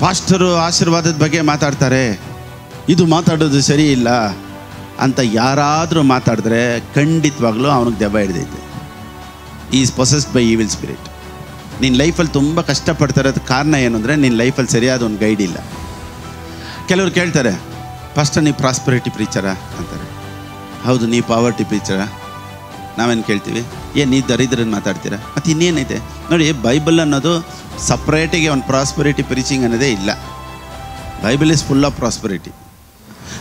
Pastor ಆಶೀರ್ವಾದದ ಬಗ್ಗೆ ಮಾತಾಡ್ತಾರೆ, ಇದು ಮಾತಾಡೋದು ಸರಿ ಇಲ್ಲ ಅಂತ ಯಾರಾದರೂ ಮಾತಾಡಿದ್ರೆ ಖಂಡಿತವಾಗ್ಲೂ ಅವನಿಗೆ ದೆವ್ವ ಹಿಡಿದೈತೆ. Is possessed by evil spirit. ನಿನ್ನ ಲೈಫಲ್ಲಿ ತುಂಬ ಕಷ್ಟಪಡ್ತಾ ಇರೋದು ಕಾರಣ ಏನು ಅಂದರೆ ನಿನ್ನ ಲೈಫಲ್ಲಿ ಸರಿಯಾದ ಒಂದು ಗೈಡ್ ಇಲ್ಲ. ಕೆಲವ್ರು ಕೇಳ್ತಾರೆ, ಪಾಸ್ಟರ್ ನೀವು ಪ್ರಾಸ್ಪರಿಟಿ ಪ್ರೀಚರಾ ಅಂತಾರೆ. ಹೌದು, ನೀವು ಪಾವರ್ಟಿ ಪ್ರೀಚರಾ. ನಾವೇನು ಕೇಳ್ತೀವಿ, ನೀವು ದರಿದ್ರನ್ನು ಮಾತಾಡ್ತೀರಾ? ಮತ್ತು ಇನ್ನೇನೈತೆ ನೋಡಿ, ಬೈಬಲ್ ಅನ್ನೋದು ಸಪ್ರೇಟಿಗೆ ಒಂದು ಪ್ರಾಸ್ಪರಿಟಿ ಪ್ರೀಚಿಂಗ್ ಅನ್ನೋದೇ ಇಲ್ಲ. Bible is full of prosperity.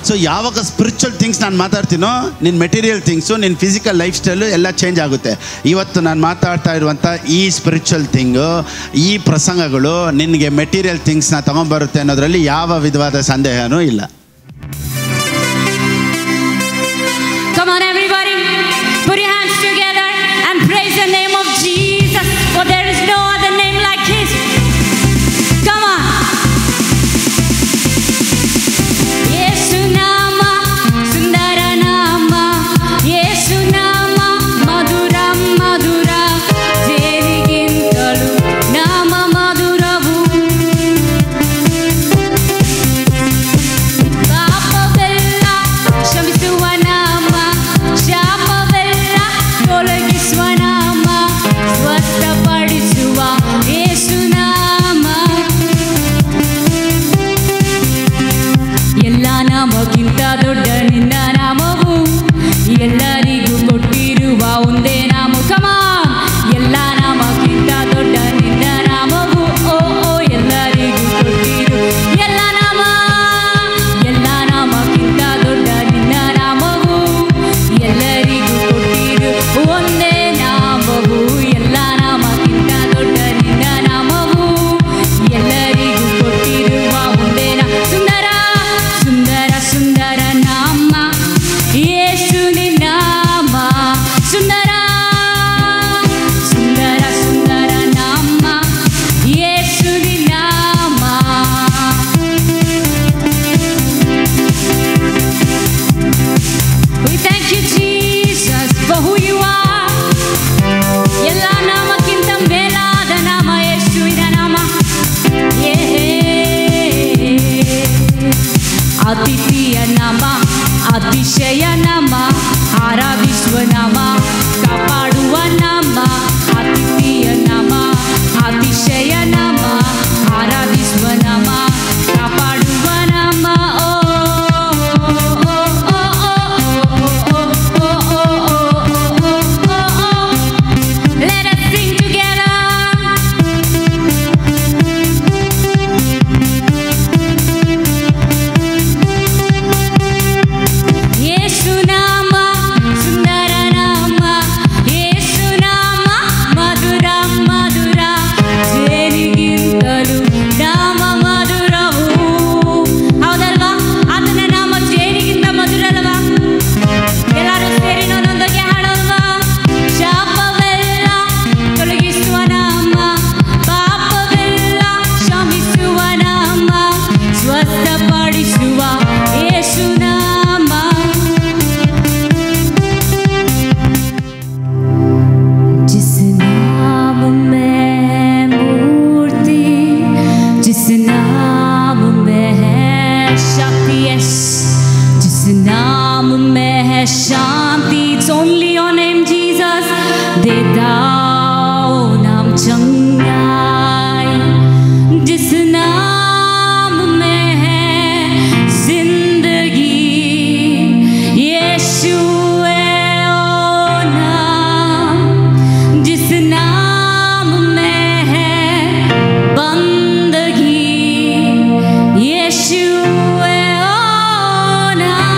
So ಯಾವಾಗ ಸ್ಪಿರಿಚುವಲ್ ಥಿಂಗ್ಸ್ ನಾನು ಮಾತಾಡ್ತೀನೋ, ನಿನ್ನ ಮೆಟೀರಿಯಲ್ ಥಿಂಗ್ಸು, ನಿನ್ನ ಫಿಸಿಕಲ್ ಲೈಫ್ ಸ್ಟೈಲು ಎಲ್ಲ ಚೇಂಜ್ ಆಗುತ್ತೆ. ಇವತ್ತು ನಾನು ಮಾತಾಡ್ತಾ ಇರುವಂಥ ಈ ಸ್ಪಿರಿಚುವಲ್ ಥಿಂಗು, ಈ ಪ್ರಸಂಗಗಳು ನಿನಗೆ ಮೆಟೀರಿಯಲ್ ಥಿಂಗ್ಸ್ನ ತೊಗೊಂಬರುತ್ತೆ ಅನ್ನೋದರಲ್ಲಿ ಯಾವ ವಿಧವಾದ ಸಂದೇಹನೂ ಇಲ್ಲ. Come on everybody, put your hands together and praise the name of Jesus, for there is no other name like his. Come on. Yesu nama sundara nama, Yesu nama madura madura, jenigintalu nama maduravu. Paapavella ಕ್ಷಮಿಸುವ ನಾಮ, ಶಾಪವೆಲ್ಲ ತೊಲಗಿಸುವ ನಾಮ, ಸ್ವಸ್ಥಪಡಿಸುವ ಯೇಸು ನಾಮ. ಎಲ್ಲ ನಾಮಕ್ಕಿಂತ ದೊಡ್ಡ ನಿನ್ನ ನಾಮವು, ಎಲ್ಲರಿಗೂ ಕೊಟ್ಟಿರುವ ಒಂದೇ ನಾಮ. ಕಮಾನ್, ಎಲ್ಲ ನಾಮಕ್ಕಿಂತ ದೊಡ್ಡ ನಿನ್ನ ನಾಮವು, ಓ ಓ ಎಲ್ಲರಿಗೂ ಕೊಟ್ಟಿರು ಎಲ್ಲ ನಾಮ, ಎಲ್ಲ ನಾಮಕ್ಕಿಂತ ದೊಡ್ಡ ನಿನ್ನ ನಾಮವು, ಎಲ್ಲರಿಗೂ ಕೊಟ್ಟಿರು ಒಂದೇ ನಾಮವು. ಎಲ್ಲ ನಾಮಕ್ಕಿಂತ ದೊಡ್ಡ ನಿನ್ನ ನಾಮವು, ಎಲ್ಲರಿಗೂ ಕೊಟ್ಟಿರುವ ಒಂದೇ ನಾಮ. ಸುಂದರ ಸುಂದರ ಸುಂದರ ನಾಮ ಯೇಸು ನಿನ್ನ ನಾಮ, ಸುಂದರ ಸುಂದರ ಸುಂದರ ನಾಮ ಯೇಸು ನಿನ್ನ ನಾಮ. We thank you Jesus for who you are. ಎಲ್ಲ ನಾಮಕ್ಕಿಂತ ಮೇಲಾದ ನಾಮ ಯೇಸುವಿನ ನಾಮ. ಅತಿಥಿಯ ನಾಮ, ಅತಿಶಯ ನಾಮ, ಆರಾಧಿಸುವ ನಾಮ, ಕಾಪಾಡುವ ನಾಮ. ಅತಿಥಿಯ ನಾಮ, ಅತಿಶಯ ನಾಮ, ಆರಾಧಿಸುವ ನಾಮ, ಕಾಪಾಡುವ ನಾಮ. ಓ let us sing together. ಯೇಸು ನಾಮ ಸುಂದರ ನಾಮ, ಯೇಸು ನಾಮ ಮಧುರ ಮಧುರ, ಜೇನಿಗಿಂತಲೂ ನಾಮ ಮಧುರವು. ಹೌದಲ್ವಾ? ಆತನ ನಾಮ ಜೇನಿಗಿಂತ ಮಧುರ ಅಲ್ವಾ? ಎಲ್ಲರೂ ಸೇರಿ ನನ್ನೊಂದಿಗೆ ಹಾಡೋಲ್ವಾ? ಶಾಪವೆಲ್ಲ ತೊಲಗಿಸುವ ನಾಮ, ಪಾಪವೆಲ್ಲ ಕ್ಷಮಿಸುವ ನಾಮ, ಸ್ವಸ್ಥಪಡಿಸುವ ಯೇಸು ನಾಮ. जिस नाम में मूर्ति, जिस नाम में है शक्ति, yes, जिस नाम में है शांति, it's only your name Jesus. देता ओ नाम चंगाई, जिस नाम में है जिंदगी, यीशु है ओ नाम. जिस नाम में है बंदगी, यीशु है ओ नाम.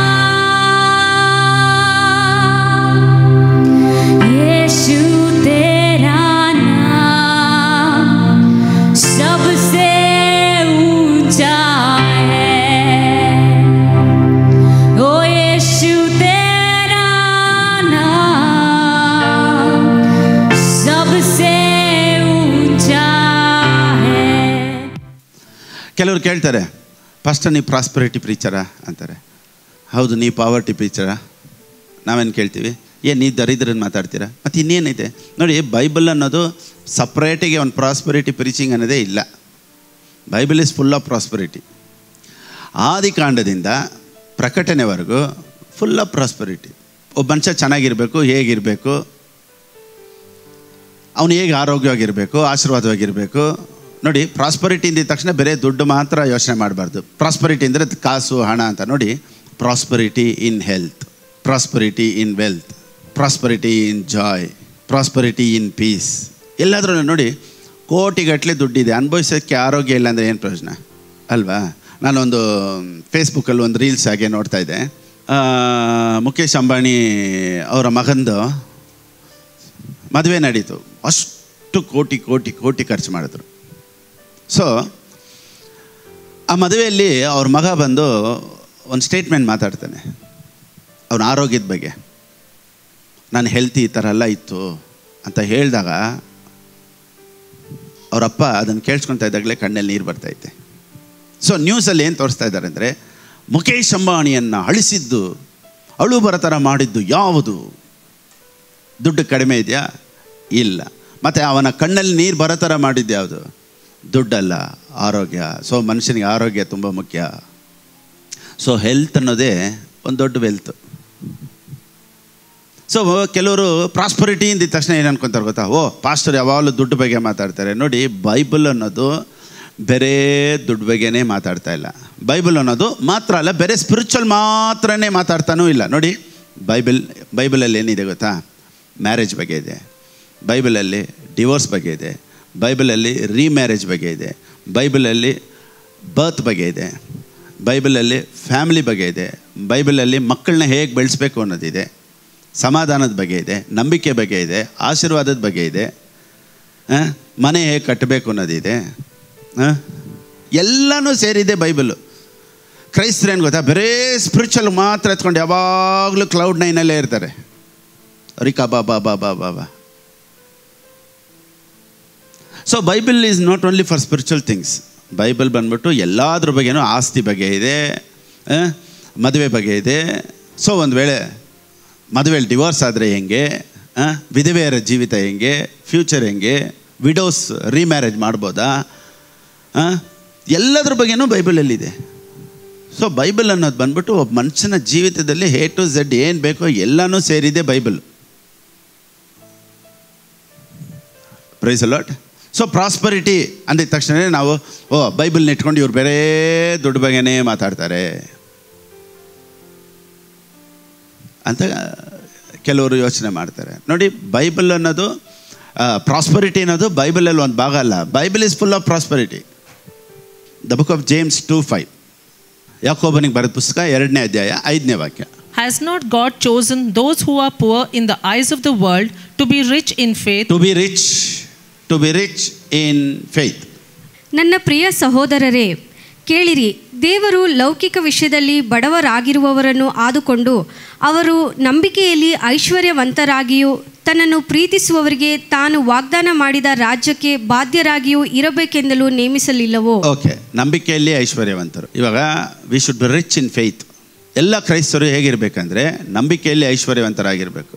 यीशु तेरा नाम सबसे ऊंचा है. ओ यीशु तेरा नाम सबसे ऊंचा है. ಕೆಲವ್ರು ಕೇಳ್ತಾರೆ, ಪಾಸ್ಟರ್ ನೀವು ಪ್ರಾಸ್ಪರಿಟಿ ಪ್ರೀಚರಾ ಅಂತಾರೆ. ಹೌದು, ನೀವು ಪಾವರ್ಟಿ ಪ್ರೀಚರಾ. ನಾವೇನು ಕೇಳ್ತೀವಿ, ನೀವು ದರಿದ್ರನ್ನು ಮಾತಾಡ್ತೀರಾ? ಮತ್ತು ಇನ್ನೇನೈತೆ ನೋಡಿ, ಬೈಬಲ್ ಅನ್ನೋದು ಸಪ್ರೇಟಿಗೆ ಒಂದು ಪ್ರಾಸ್ಪರಿಟಿ ಪ್ರೀಚಿಂಗ್ ಅನ್ನೋದೇ ಇಲ್ಲ. Bible is full of prosperity. ಆದಿಕಾಂಡದಿಂದ ಪ್ರಕಟಣೆವರೆಗೂ ಫುಲ್ ಆಫ್ ಪ್ರಾಸ್ಪರಿಟಿ. ಒಬ್ಬ ಮನುಷ್ಯ ಚೆನ್ನಾಗಿರಬೇಕು, ಹೇಗಿರಬೇಕು, ಅವನು ಹೇಗೆ ಆರೋಗ್ಯವಾಗಿರಬೇಕು, ಆಶೀರ್ವಾದವಾಗಿರಬೇಕು. ನೋಡಿ, ಪ್ರಾಸ್ಪರಿಟಿ ಅಂದಿದ ತಕ್ಷಣ ಬೇರೆ ದುಡ್ಡು ಮಾತ್ರ ಯೋಚನೆ ಮಾಡಬಾರ್ದು. ಪ್ರಾಸ್ಪರಿಟಿ ಅಂದರೆ ಕಾಸು, ಹಣ ಅಂತ. ನೋಡಿ, prosperity in health, prosperity in wealth, prosperity in Joy, prosperity in peace. ಎಲ್ಲಾದ್ರೂ ನೋಡಿ, ಕೋಟಿಗಟ್ಟಲೆ ದುಡ್ಡಿದೆ, ಅನುಭವಿಸೋಕ್ಕೆ ಆರೋಗ್ಯ ಇಲ್ಲ ಅಂದರೆ ಏನು ಪ್ರಯೋಜನ ಅಲ್ವಾ? ನಾನೊಂದು ಫೇಸ್ಬುಕ್ಕಲ್ಲಿ ಒಂದು ರೀಲ್ಸ್ ಹಾಗೆ ನೋಡ್ತಾ ಇದ್ದೆ. ಮುಖೇಶ್ ಅಂಬಾನಿ ಅವರ ಮಗಂದು ಮದುವೆ ನಡೀತು. ಅಷ್ಟು ಕೋಟಿ ಕೋಟಿ ಕೋಟಿ ಖರ್ಚು ಮಾಡಿದ್ರು. ಸೊ ಆ ಮದುವೆಯಲ್ಲಿ ಅವ್ರ ಮಗ ಬಂದು ಒಂದು ಸ್ಟೇಟ್ಮೆಂಟ್ ಮಾತಾಡ್ತಾನೆ ಅವನ ಆರೋಗ್ಯದ ಬಗ್ಗೆ. ನಾನು ಹೆಲ್ತಿ ಈ ಥರ ಎಲ್ಲ ಇತ್ತು ಅಂತ ಹೇಳಿದಾಗ ಅವರಪ್ಪ ಅದನ್ನು ಕೇಳಿಸ್ಕೊಳ್ತಾ ಇದ್ದಾಗಲೇ ಕಣ್ಣಲ್ಲಿ ನೀರು ಬರ್ತಾಯಿದೆ. ಸೊ ನ್ಯೂಸಲ್ಲಿ ಏನು ತೋರಿಸ್ತಾ ಇದ್ದಾರೆ ಅಂದರೆ, ಮುಖೇಶ್ ಅಂಬಾನಿಯನ್ನು ಅಳಿಸಿದ್ದು, ಅಳು ಬರೋ ಥರ ಮಾಡಿದ್ದು ಯಾವುದು? ದುಡ್ಡು ಕಡಿಮೆ ಇದೆಯಾ? ಇಲ್ಲ. ಮತ್ತು ಅವನ ಕಣ್ಣಲ್ಲಿ ನೀರು ಬರೋ ಥರ ಮಾಡಿದ್ದು ಯಾವುದು? ದುಡ್ಡಲ್ಲ, ಆರೋಗ್ಯ. ಸೊ ಮನುಷ್ಯನಿಗೆ ಆರೋಗ್ಯ ತುಂಬ ಮುಖ್ಯ. ಸೊ ಹೆಲ್ತ್ ಅನ್ನೋದೇ ಒಂದು ದೊಡ್ಡ ವೆಲ್ತ್. ಸೊ ಕೆಲವರು ಪ್ರಾಸ್ಪರಿಟಿ ಅಂದಿದ ತಕ್ಷಣ ಏನು ಅನ್ಕೊತಾರೆ ಗೊತ್ತಾ? ಓ, ಪಾಸ್ಟರ್ ಯಾವಾಗಲೂ ದುಡ್ಡು ಬಗ್ಗೆ ಮಾತಾಡ್ತಾರೆ. ನೋಡಿ, ಬೈಬಲ್ ಅನ್ನೋದು ಬೇರೆ ದುಡ್ಡು ಬಗ್ಗೆನೇ ಮಾತಾಡ್ತಾ ಇಲ್ಲ. ಬೈಬಲ್ ಅನ್ನೋದು ಮಾತ್ರ ಅಲ್ಲ, ಬೇರೆ ಸ್ಪಿರಿಚುವಲ್ ಮಾತ್ರನೇ ಮಾತಾಡ್ತಾನೂ ಇಲ್ಲ. ನೋಡಿ, ಬೈಬಲಲ್ಲಿ ಏನಿದೆ ಗೊತ್ತಾ? ಮ್ಯಾರೇಜ್ ಬಗ್ಗೆ ಇದೆ, ಬೈಬಲಲ್ಲಿ ಡಿವೋರ್ಸ್ ಬಗ್ಗೆ ಇದೆ, ಬೈಬಲಲ್ಲಿ ರೀಮ್ಯಾರೇಜ್ ಬಗ್ಗೆ ಇದೆ, ಬೈಬಲಲ್ಲಿ ಬರ್ತ್ ಬಗ್ಗೆ ಇದೆ, ಬೈಬಲಲ್ಲಿ ಫ್ಯಾಮಿಲಿ ಬಗ್ಗೆ ಇದೆ, ಬೈಬಲಲ್ಲಿ ಮಕ್ಕಳನ್ನ ಹೇಗೆ ಬೆಳೆಸ್ಬೇಕು ಅನ್ನೋದಿದೆ, ಸಮಾಧಾನದ ಬಗ್ಗೆ ಇದೆ, ನಂಬಿಕೆ ಬಗ್ಗೆ ಇದೆ, ಆಶೀರ್ವಾದದ ಬಗ್ಗೆ ಇದೆ, ಮನೆ ಹೇಗೆ ಕಟ್ಟಬೇಕು ಅನ್ನೋದಿದೆ. ಎಲ್ಲನೂ ಸೇರಿದೆ ಬೈಬಲು. ಕ್ರೈಸ್ತರೇನು ಗೊತ್ತಾ? ಬರೇ ಸ್ಪಿರಿಚುವಲ್ ಮಾತ್ರ ಎತ್ಕೊಂಡು ಯಾವಾಗಲೂ ಕ್ಲೌಡ್ 9 ಇರ್ತಾರೆ. ರಿಕಾ ಬಾಬಾ ಬಾಬಾ ಬಾಬಾ. So Bible is not only for spiritual things. Bible ಬಂದ್ಬಿಟ್ಟು ಎಲ್ಲದ್ರ ಬಗ್ಗೆನೂ, ಆಸ್ತಿ ಬಗ್ಗೆ ಇದೆ, ಮದುವೆ ಬಗ್ಗೆ ಇದೆ. ಸೊ ಒಂದು ವೇಳೆ ಮದುವೆಯಲ್ಲಿ ಡಿವೋರ್ಸ್ ಆದರೆ ಹೆಂಗೆ, ವಿಧವೆಯರ ಜೀವಿತ ಹೆಂಗೆ, ಫ್ಯೂಚರ್ ಹೆಂಗೆ, ವಿಡೋಸ್ ರೀಮ್ಯಾರೇಜ್ ಮಾಡ್ಬೋದಾ, ಎಲ್ಲದ್ರ ಬಗ್ಗೆನೂ ಬೈಬಲಲ್ಲಿದೆ. ಸೊ ಬೈಬಲ್ ಅನ್ನೋದು ಬಂದ್ಬಿಟ್ಟು ಒಬ್ಬ ಮನುಷ್ಯನ ಜೀವಿತದಲ್ಲಿ ಎ ಟು ಝೆಡ್ ಏನು ಬೇಕೋ ಎಲ್ಲನೂ ಸೇರಿದೆ Bible. Praise the lord. So prosperity ಅಂದಿದ ತಕ್ಷಣ ನಾವು ಬೈಬಲ್ನ ಇಟ್ಕೊಂಡು ಇವ್ರು ಬೇರೆ ದುಡ್ಡು ಬಗ್ಗೆನೇ ಮಾತಾಡ್ತಾರೆ ಅಂತ ಕೆಲವರು ಯೋಚನೆ ಮಾಡ್ತಾರೆ. ನೋಡಿ, ಬೈಬಲ್ ಅನ್ನೋದು, ಪ್ರಾಸ್ಪರಿಟಿ ಅನ್ನೋದು ಬೈಬಲಲ್ಲಿ ಒಂದು ಭಾಗ ಅಲ್ಲ. Bible is full of prosperity. The book of James 2:5, ಯಾಕೋಬನಿಗೆ ಬರೆದ ಪುಸ್ತಕ 2ನೇ ಅಧ್ಯಾಯ 5ನೇ ವಾಕ್ಯ. Has not God chosen those who are poor in the eyes of the world to be rich in faith? To be rich in faith. ನನ್ನ ಪ್ರಿಯ ಸಹೋದರರೇ, ಕೇಳಿರಿ, ದೇವರು ಲೌಕಿಕ ವಿಷಯದಲ್ಲಿ ಬಡವರಾಗಿರುವವರನ್ನು ಆದುಕೊಂಡು ಅವರು ನಂಬಿಕೆಯಲ್ಲಿ ಐಶ್ವರ್ಯವಂತರಾಗಿಯೂ ತನ್ನನ್ನು ಪ್ರೀತಿಸುವವರಿಗೆ ತಾನು ವಾಗ್ದಾನ ಮಾಡಿದ ರಾಜ್ಯಕ್ಕೆ ಬಾಧ್ಯರಾಗಿಯೂ ಇರಬೇಕೆಂದಲೂ ನೇಮಿಸಲಿಲ್ಲವೋ? ಓಕೆ, ನಂಬಿಕೆಯಲ್ಲಿ ಐಶ್ವರ್ಯವಂತರು. ಇವಾಗ we should be rich in faith. ಎಲ್ಲ ಕ್ರೈಸ್ತರು ಹೇಗಿರಬೇಕಂದ್ರೆ ನಂಬಿಕೆಯಲ್ಲಿ ಐಶ್ವರ್ಯವಂತರಾಗಿರಬೇಕು.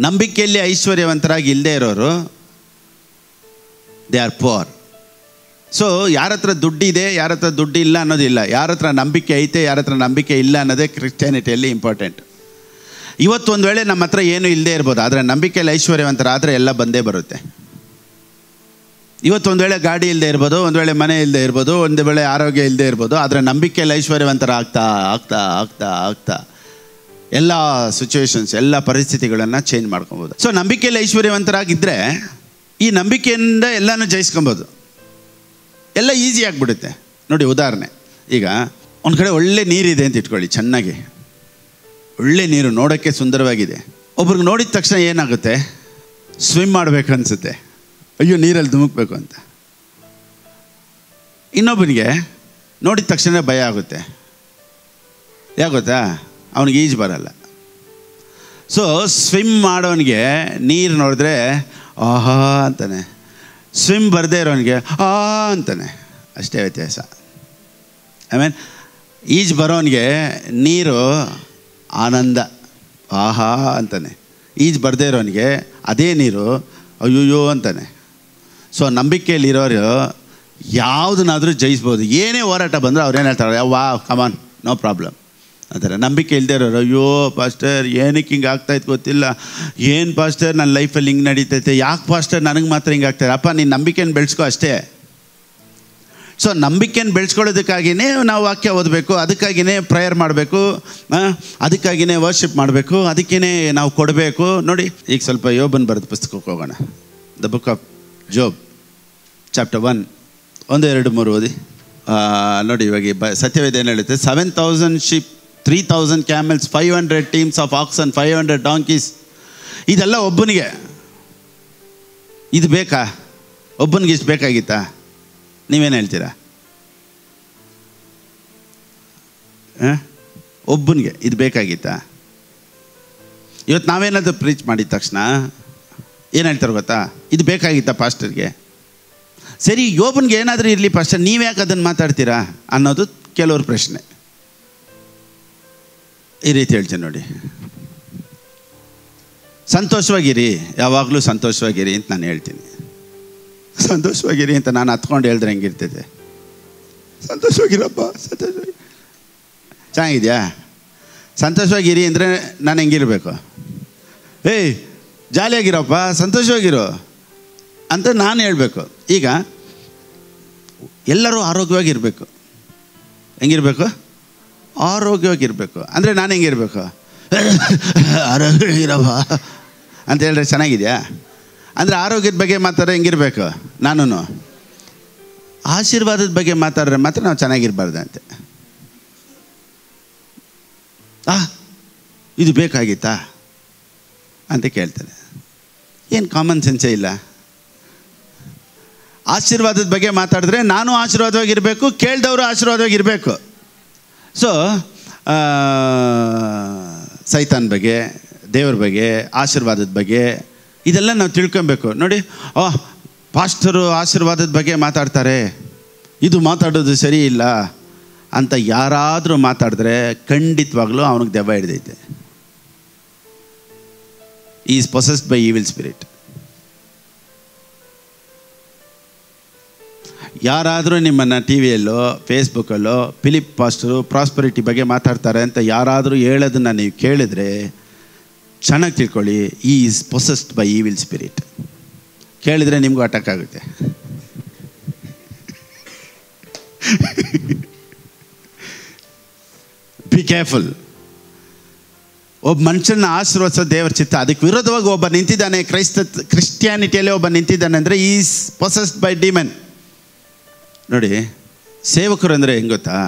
ನಂಬಿಕೆಯಲ್ಲಿ ಐಶ್ವರ್ಯವಂತರಾಗಿ ಇಲ್ಲದೆ ಇರೋರು ದೇ ಆರ್ ಪುವರ್. ಸೊ ಯಾರ ಹತ್ರ ದುಡ್ಡಿದೆ, ಯಾರ ಹತ್ರ ದುಡ್ಡು ಇಲ್ಲ ಅನ್ನೋದಿಲ್ಲ. ಯಾರ ಹತ್ರ ನಂಬಿಕೆ ಐತೆ, ಯಾರ ಹತ್ರ ನಂಬಿಕೆ ಇಲ್ಲ ಅನ್ನೋದೇ ಕ್ರಿಶ್ಚಿಯಾನಿಟಿಯಲ್ಲಿ ಇಂಪಾರ್ಟೆಂಟ್. ಇವತ್ತು ಒಂದು ವೇಳೆ ನಮ್ಮ ಹತ್ರ ಏನೂ ಇಲ್ಲದೆ ಇರ್ಬೋದು, ಆದರೆ ನಂಬಿಕೆಯಲ್ಲಿ ಐಶ್ವರ್ಯವಂತರಾದರೆ ಎಲ್ಲ ಬಂದೇ ಬರುತ್ತೆ. ಇವತ್ತು ಒಂದು ವೇಳೆ ಗಾಡಿ ಇಲ್ಲದೆ ಇರ್ಬೋದು, ಒಂದು ವೇಳೆ ಮನೆ ಇಲ್ಲದೆ ಇರ್ಬೋದು, ಒಂದು ವೇಳೆ ಆರೋಗ್ಯ ಇಲ್ಲದೆ ಇರ್ಬೋದು, ಆದರೆ ನಂಬಿಕೆಯಲ್ಲಿ ಐಶ್ವರ್ಯವಂತರ ಆಗ್ತಾ ಆಗ್ತಾ ಆಗ್ತಾ ಆಗ್ತಾ ಎಲ್ಲ ಸಿಚುವೇಶನ್ಸ್, ಎಲ್ಲ ಪರಿಸ್ಥಿತಿಗಳನ್ನು ಚೇಂಜ್ ಮಾಡ್ಕೊಬೋದು. ಸೊ ನಂಬಿಕೆಯಲ್ಲಿ ಐಶ್ವರ್ಯವಂತರಾಗಿದ್ದರೆ ಈ ನಂಬಿಕೆಯಿಂದ ಎಲ್ಲನೂ ಜಯಿಸ್ಕೊಬೋದು, ಎಲ್ಲ ಈಸಿ ಆಗಿಬಿಡುತ್ತೆ. ನೋಡಿ, ಉದಾಹರಣೆ, ಈಗ ಒಂದು ಕಡೆ ಒಳ್ಳೆ ನೀರಿದೆ ಅಂತ ಇಟ್ಕೊಳ್ಳಿ, ಚೆನ್ನಾಗಿ ಒಳ್ಳೆ ನೀರು, ನೋಡೋಕ್ಕೆ ಸುಂದರವಾಗಿದೆ. ಒಬ್ರಿಗೆ ನೋಡಿದ ತಕ್ಷಣ ಏನಾಗುತ್ತೆ? ಸ್ವಿಮ್ ಮಾಡಬೇಕು ಅನಿಸುತ್ತೆ, ಅಯ್ಯೋ ನೀರಲ್ಲಿ ಧುಮುಕ್ಬೇಕು ಅಂತ. ಇನ್ನೊಬ್ಬನಿಗೆ ನೋಡಿದ ತಕ್ಷಣ ಭಯ ಆಗುತ್ತೆ. ಯಾಕೆ ಗೊತ್ತಾ? ಅವನಿಗೆ ಈಜು ಬರಲ್ಲ. ಸೊ ಸ್ವಿಮ್ ಮಾಡೋನಿಗೆ ನೀರು ನೋಡಿದ್ರೆ ಆಹಾ ಅಂತಾನೆ, ಸ್ವಿಮ್ ಬರದೇ ಇರೋನಿಗೆ ಅಂತಾನೆ, ಅಷ್ಟೇ ವ್ಯತ್ಯಾಸ. ಈಜು ಬರೋನಿಗೆ ನೀರು ಆನಂದ, ಆಹಾ ಅಂತಾನೆ. ಈಜು ಬರದೇ ಇರೋನಿಗೆ ಅದೇ ನೀರು ಅಯ್ಯೋ ಅಂತಾನೆ. ಸೊ ನಂಬಿಕೆಯಲ್ಲಿರೋರು ಯಾವುದನ್ನಾದರೂ ಜಯಿಸ್ಬೋದು. ಏನೇ ಹೋರಾಟ ಬಂದರೂ ಅವ್ರು ಏನು ಹೇಳ್ತಾರೆ, ವಾ ಕಮಾನ್ ನೋ ಪ್ರಾಬ್ಲಮ್ ಅಂತಾರೆ. ನಂಬಿಕೆ ಇಲ್ಲದೆ ಇರೋರು, ಅಯ್ಯೋ ಪಾಸ್ಟರ್ ಏನಕ್ಕೆ ಹಿಂಗೆ ಆಗ್ತಾಯಿತ್ತು ಗೊತ್ತಿಲ್ಲ, ಏನು ಪಾಸ್ಟರ್ ನನ್ನ ಲೈಫಲ್ಲಿ ಹಿಂಗೆ ನಡೀತೈತೆ, ಯಾಕೆ ಪಾಸ್ಟರ್ ನನಗೆ ಮಾತ್ರ ಹಿಂಗೆ ಆಗ್ತಾಯಿದೆ. ಅಪ್ಪ ನೀನು ನಂಬಿಕೆಯನ್ನು ಬೆಳೆಸ್ಕೊ ಅಷ್ಟೇ. ಸೊ ನಂಬಿಕೆಯನ್ನು ಬೆಳೆಸ್ಕೊಳ್ಳೋದಕ್ಕಾಗಿಯೇ ನಾವು ವಾಕ್ಯ ಓದಬೇಕು, ಅದಕ್ಕಾಗಿಯೇ ಪ್ರೇಯರ್ ಮಾಡಬೇಕು, ಅದಕ್ಕಾಗಿಯೇ ವರ್ಷಿಪ್ ಮಾಡಬೇಕು, ಅದಕ್ಕೇ ನಾವು ಕೊಡಬೇಕು. ನೋಡಿ ಈಗ ಸ್ವಲ್ಪ ಯೋಬನ್ ಬರೆದ ಪುಸ್ತಕಕ್ಕೆ ಹೋಗೋಣ. The book of Job chapter 1 1, 2, 3 ಓದಿ. ನೋಡಿ ಇವಾಗ ಸತ್ಯವೇದ ಏನು ಹೇಳುತ್ತೆ, 7,000 sheep, 3,000 camels, 500 teams of oxen, 500 donkeys. ಇದೆಲ್ಲ ಒಬ್ಬನಿಗೆ ಇದು ಬೇಕಾ? ಒಬ್ಬನಿಗೆ ಇಷ್ಟು ಬೇಕಾಗಿತ್ತಾ? ನೀವೇನು ಹೇಳ್ತೀರಾ? ಒಬ್ಬನಿಗೆ ಇದು ಬೇಕಾಗಿತ್ತಾ? ಇವತ್ತು ನಾವೇನಾದರೂ ಪ್ರೀಚ್ ಮಾಡಿದ ತಕ್ಷಣ ಏನು ಹೇಳ್ತಾರೆ ಗೊತ್ತಾ, ಇದು ಬೇಕಾಗಿತ್ತಾ ಪಾಸ್ಟರ್ಗೆ? ಸರಿ, ಯೋಬನ್ಗೆ ಏನಾದರೂ ಇರಲಿ ಪಾಸ್ಟರ್, ನೀವು ಯಾಕೆ ಅದನ್ನು ಮಾತಾಡ್ತೀರಾ ಅನ್ನೋದು ಕೆಲವ್ರ ಪ್ರಶ್ನೆ. ಈ ರೀತಿ ಹೇಳ್ತೀನಿ ನೋಡಿ, ಸಂತೋಷವಾಗಿರಿ, ಯಾವಾಗಲೂ ಸಂತೋಷವಾಗಿರಿ ಅಂತ ನಾನು ಹೇಳ್ತೀನಿ. ಸಂತೋಷವಾಗಿರಿ ಅಂತ ನಾನು ಹತ್ಕೊಂಡು ಹೇಳಿದ್ರೆ ಹೆಂಗಿರ್ತೈತೆ? ಸಂತೋಷವಾಗಿರಪ್ಪ, ಸಂತೋಷವಾಗಿ. ಚೆನ್ನಾಗಿದೆಯಾ? ಸಂತೋಷವಾಗಿರಿ ಅಂದರೆ ನಾನು ಹೆಂಗಿರಬೇಕು? ಏಯ್ ಜಾಲಿಯಾಗಿರಪ್ಪ, ಸಂತೋಷವಾಗಿರೋ ಅಂತ ನಾನು ಹೇಳಬೇಕು. ಈಗ ಎಲ್ಲರೂ ಆರೋಗ್ಯವಾಗಿರಬೇಕು. ಹೆಂಗಿರಬೇಕು? ಆರೋಗ್ಯವಾಗಿರಬೇಕು. ಅಂದರೆ ನಾನು ಹೆಂಗಿರಬೇಕು? ಆರೋಗ್ಯವಾಗಿರಪ್ಪ ಅಂತ ಹೇಳಿದ್ರೆ ಚೆನ್ನಾಗಿದೆಯಾ? ಅಂದರೆ ಆರೋಗ್ಯದ ಬಗ್ಗೆ ಮಾತಾಡೋ ಹೆಂಗಿರಬೇಕು? ನಾನು ಆಶೀರ್ವಾದದ ಬಗ್ಗೆ ಮಾತಾಡಿದ್ರೆ ಮಾತ್ರ ನಾವು ಚೆನ್ನಾಗಿರ್ಬಾರ್ದಂತೆ. ಇದು ಬೇಕಾಗಿತ್ತಾ ಅಂತ ಕೇಳ್ತಾರೆ. ಏನು ಕಾಮನ್ ಸೆನ್ಸೇ ಇಲ್ಲ. ಆಶೀರ್ವಾದದ ಬಗ್ಗೆ ಮಾತಾಡಿದ್ರೆ ನಾನು ಆಶೀರ್ವಾದವಾಗಿರಬೇಕು, ಕೇಳಿದವರು ಆಶೀರ್ವಾದವಾಗಿರಬೇಕು. ಸೊ ಸೈತಾನ್ ಬಗ್ಗೆ, ದೇವ್ರ ಬಗ್ಗೆ, ಆಶೀರ್ವಾದದ ಬಗ್ಗೆ ಇದೆಲ್ಲ ನಾವು ತಿಳ್ಕೊಬೇಕು. ನೋಡಿ, ಪಾಸ್ಟರು ಆಶೀರ್ವಾದದ ಬಗ್ಗೆ ಮಾತಾಡ್ತಾರೆ, ಇದು ಮಾತಾಡೋದು ಸರಿ ಇಲ್ಲ ಅಂತ ಯಾರಾದರೂ ಮಾತಾಡಿದ್ರೆ ಖಂಡಿತವಾಗ್ಲೂ ಅವನಿಗೆ ದೆವ್ವ ಹಿಡಿದೈತೆ. Is possessed by evil spirit. ಯಾರಾದರೂ ನಿಮ್ಮನ್ನು ಟಿ ವಿಯಲ್ಲೋ ಫೇಸ್ಬುಕ್ಕಲ್ಲೋ ಫಿಲಿಪ್ ಪಾಸ್ಟರು ಪ್ರಾಸ್ಪರಿಟಿ ಬಗ್ಗೆ ಮಾತಾಡ್ತಾರೆ ಅಂತ ಯಾರಾದರೂ ಹೇಳೋದನ್ನು ನೀವು ಕೇಳಿದ್ರೆ ಚೆನ್ನಾಗಿ ತಿಳ್ಕೊಳ್ಳಿ, is possessed by evil spirit. ಕೇಳಿದರೆ ನಿಮಗೂ ಅಟ್ಯಾಕ್ ಆಗುತ್ತೆ. Be careful. ಒಬ್ಬ ಮನುಷ್ಯನ ಆಶೀರ್ವದಿಸೋ ದೇವರ ಚಿತ್ತ. ಅದಕ್ಕೆ ವಿರೋಧವಾಗಿ ಒಬ್ಬ ನಿಂತಿದ್ದಾನೆ, ಕ್ರಿಸ್ಟಿಯಾನಿಟಿಯಲ್ಲೇ ಒಬ್ಬ ನಿಂತಿದ್ದಾನೆ ಅಂದರೆ ಈಸ್ ಪೊಸೆಸ್ಡ್ ಬೈ ಡಿಮನ್. ನೋಡಿ, ಸೇವಕರು ಅಂದರೆ ಹೆಂಗೆ ಗೊತ್ತಾ?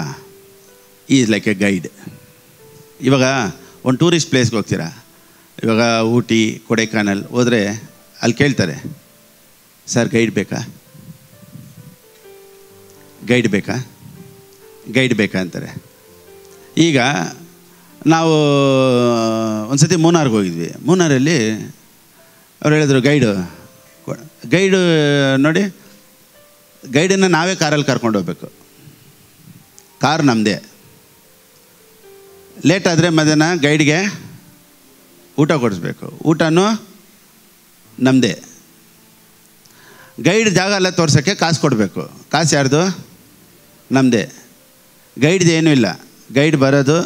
Is like A guide. ಇವಾಗ ಒಂದು ಟೂರಿಸ್ಟ್ ಪ್ಲೇಸ್ಗೆ ಹೋಗ್ತೀರಾ, ಇವಾಗ ಊಟಿ, ಕೊಡೈಕನಾಲ್ ಹೋದರೆ ಅಲ್ಲಿ ಕೇಳ್ತಾರೆ, ಸರ್ ಗೈಡ್ ಬೇಕಾ, ಗೈಡ್ ಬೇಕಾ, ಗೈಡ್ ಬೇಕಾ ಅಂತಾರೆ. ಈಗ ನಾವು ಒಂದು ಸತಿ ಮೂನಾರ್ಗೆ ಹೋಗಿದ್ವಿ. ಮೂನಾರಲ್ಲಿ ಅವ್ರು ಹೇಳಿದ್ರು ಗೈಡು ನೋಡಿ, ಗೈಡನ್ನು ನಾವೇ ಕಾರಲ್ಲಿ ಕರ್ಕೊಂಡು ಹೋಗ್ಬೇಕು. ಕಾರ್ ನಮ್ಮದೇ. ಲೇಟ್ ಆದರೆ ಮಧ್ಯಾಹ್ನ ಗೈಡ್ಗೆ ಊಟ ಕೊಡಿಸ್ಬೇಕು, ಊಟನೂ ನಮ್ಮದೇ. ಗೈಡ್ ಜಾಗ ಎಲ್ಲ ತೋರ್ಸೋಕ್ಕೆ ಕಾಸು ಕೊಡಬೇಕು. ಕಾಸು ಯಾರ್ದು? ನಮ್ಮದೇ. ಗೈಡ್ದು ಏನೂ ಇಲ್ಲ. ಗೈಡ್ ಬರೋದು,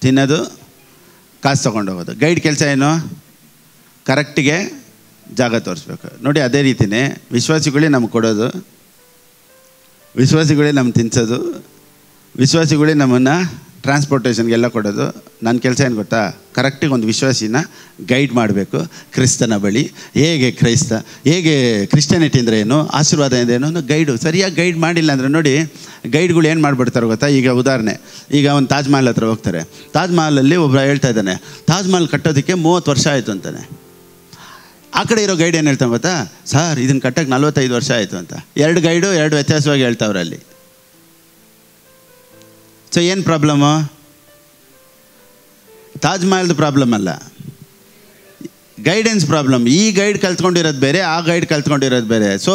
ತಿನ್ನೋದು, ಕಾಸು ತೊಗೊಂಡೋಗೋದು. ಗೈಡ್ ಕೆಲಸ ಏನು? ಕರೆಕ್ಟಿಗೆ ಜಾಗ ತೋರಿಸ್ಬೇಕು. ನೋಡಿ, ಅದೇ ರೀತಿಯೇ ವಿಶ್ವಾಸಿಗಳೇ ನಮ್ಗೆ ಕೊಡೋದು, ವಿಶ್ವಾಸಿಗಳೇ ನಮ್ಗೆ ತಿನ್ನಿಸೋದು, ವಿಶ್ವಾಸಿಗಳೇ ನಮ್ಮನ್ನು ಟ್ರಾನ್ಸ್ಪೋರ್ಟೇಷನ್ಗೆಲ್ಲ ಕೊಡೋದು. ನನ್ನ ಕೆಲಸ ಏನು ಗೊತ್ತಾ? ಕರೆಕ್ಟಿಗೆ ಒಂದು ವಿಶ್ವಾಸಿನ ಗೈಡ್ ಮಾಡಬೇಕು ಕ್ರಿಸ್ತನ ಬಳಿ. ಹೇಗೆ ಕ್ರಿಶ್ಚಿಯಾನಿಟಿ ಅಂದರೆ ಏನು, ಆಶೀರ್ವಾದ ಅಂದ್ರೇನು ಅನ್ನೋ ಗೈಡು ಸರಿಯಾಗಿ ಗೈಡ್ ಮಾಡಿಲ್ಲ ಅಂದರೆ ನೋಡಿ, ಗೈಡ್ಗಳು ಏನು ಮಾಡಿಬಿಡ್ತಾರೆ ಗೊತ್ತಾ? ಈಗ ಉದಾಹರಣೆ, ಈಗ ಒಂದು ತಾಜ್ ಮಹಲ್ ಹತ್ರ ಹೋಗ್ತಾರೆ. ತಾಜ್ ಮಹಲಲ್ಲಿ ಒಬ್ಬರು ಹೇಳ್ತಾ ಇದ್ದಾನೆ, ತಾಜ್ ಮಹಲ್ ಕಟ್ಟೋದಕ್ಕೆ 30 ವರ್ಷ ಆಯಿತು ಅಂತಾನೆ. ಆ ಕಡೆ ಇರೋ ಗೈಡ್ ಏನು ಹೇಳ್ತಾನೆ ಗೊತ್ತಾ? ಸರ್ ಇದನ್ನು ಕಟ್ಟಕ್ಕೆ 45 ವರ್ಷ ಆಯಿತು ಅಂತ. 2 ಗೈಡು 2 ವ್ಯತ್ಯಾಸವಾಗಿ ಹೇಳ್ತಾವ್ರೆ ಅಲ್ಲಿ. ಸೊ ಏನು ಪ್ರಾಬ್ಲಮ್ಮು? ತಾಜ್ ಮಹಲ್ದು ಪ್ರಾಬ್ಲಮ್ ಅಲ್ಲ, ಗೈಡೆನ್ಸ್ ಪ್ರಾಬ್ಲಮ್. ಈ ಗೈಡ್ ಕಲ್ತ್ಕೊಂಡಿರೋದು ಬೇರೆ, ಆ ಗೈಡ್ ಕಲ್ತ್ಕೊಂಡಿರೋದು ಬೇರೆ. ಸೊ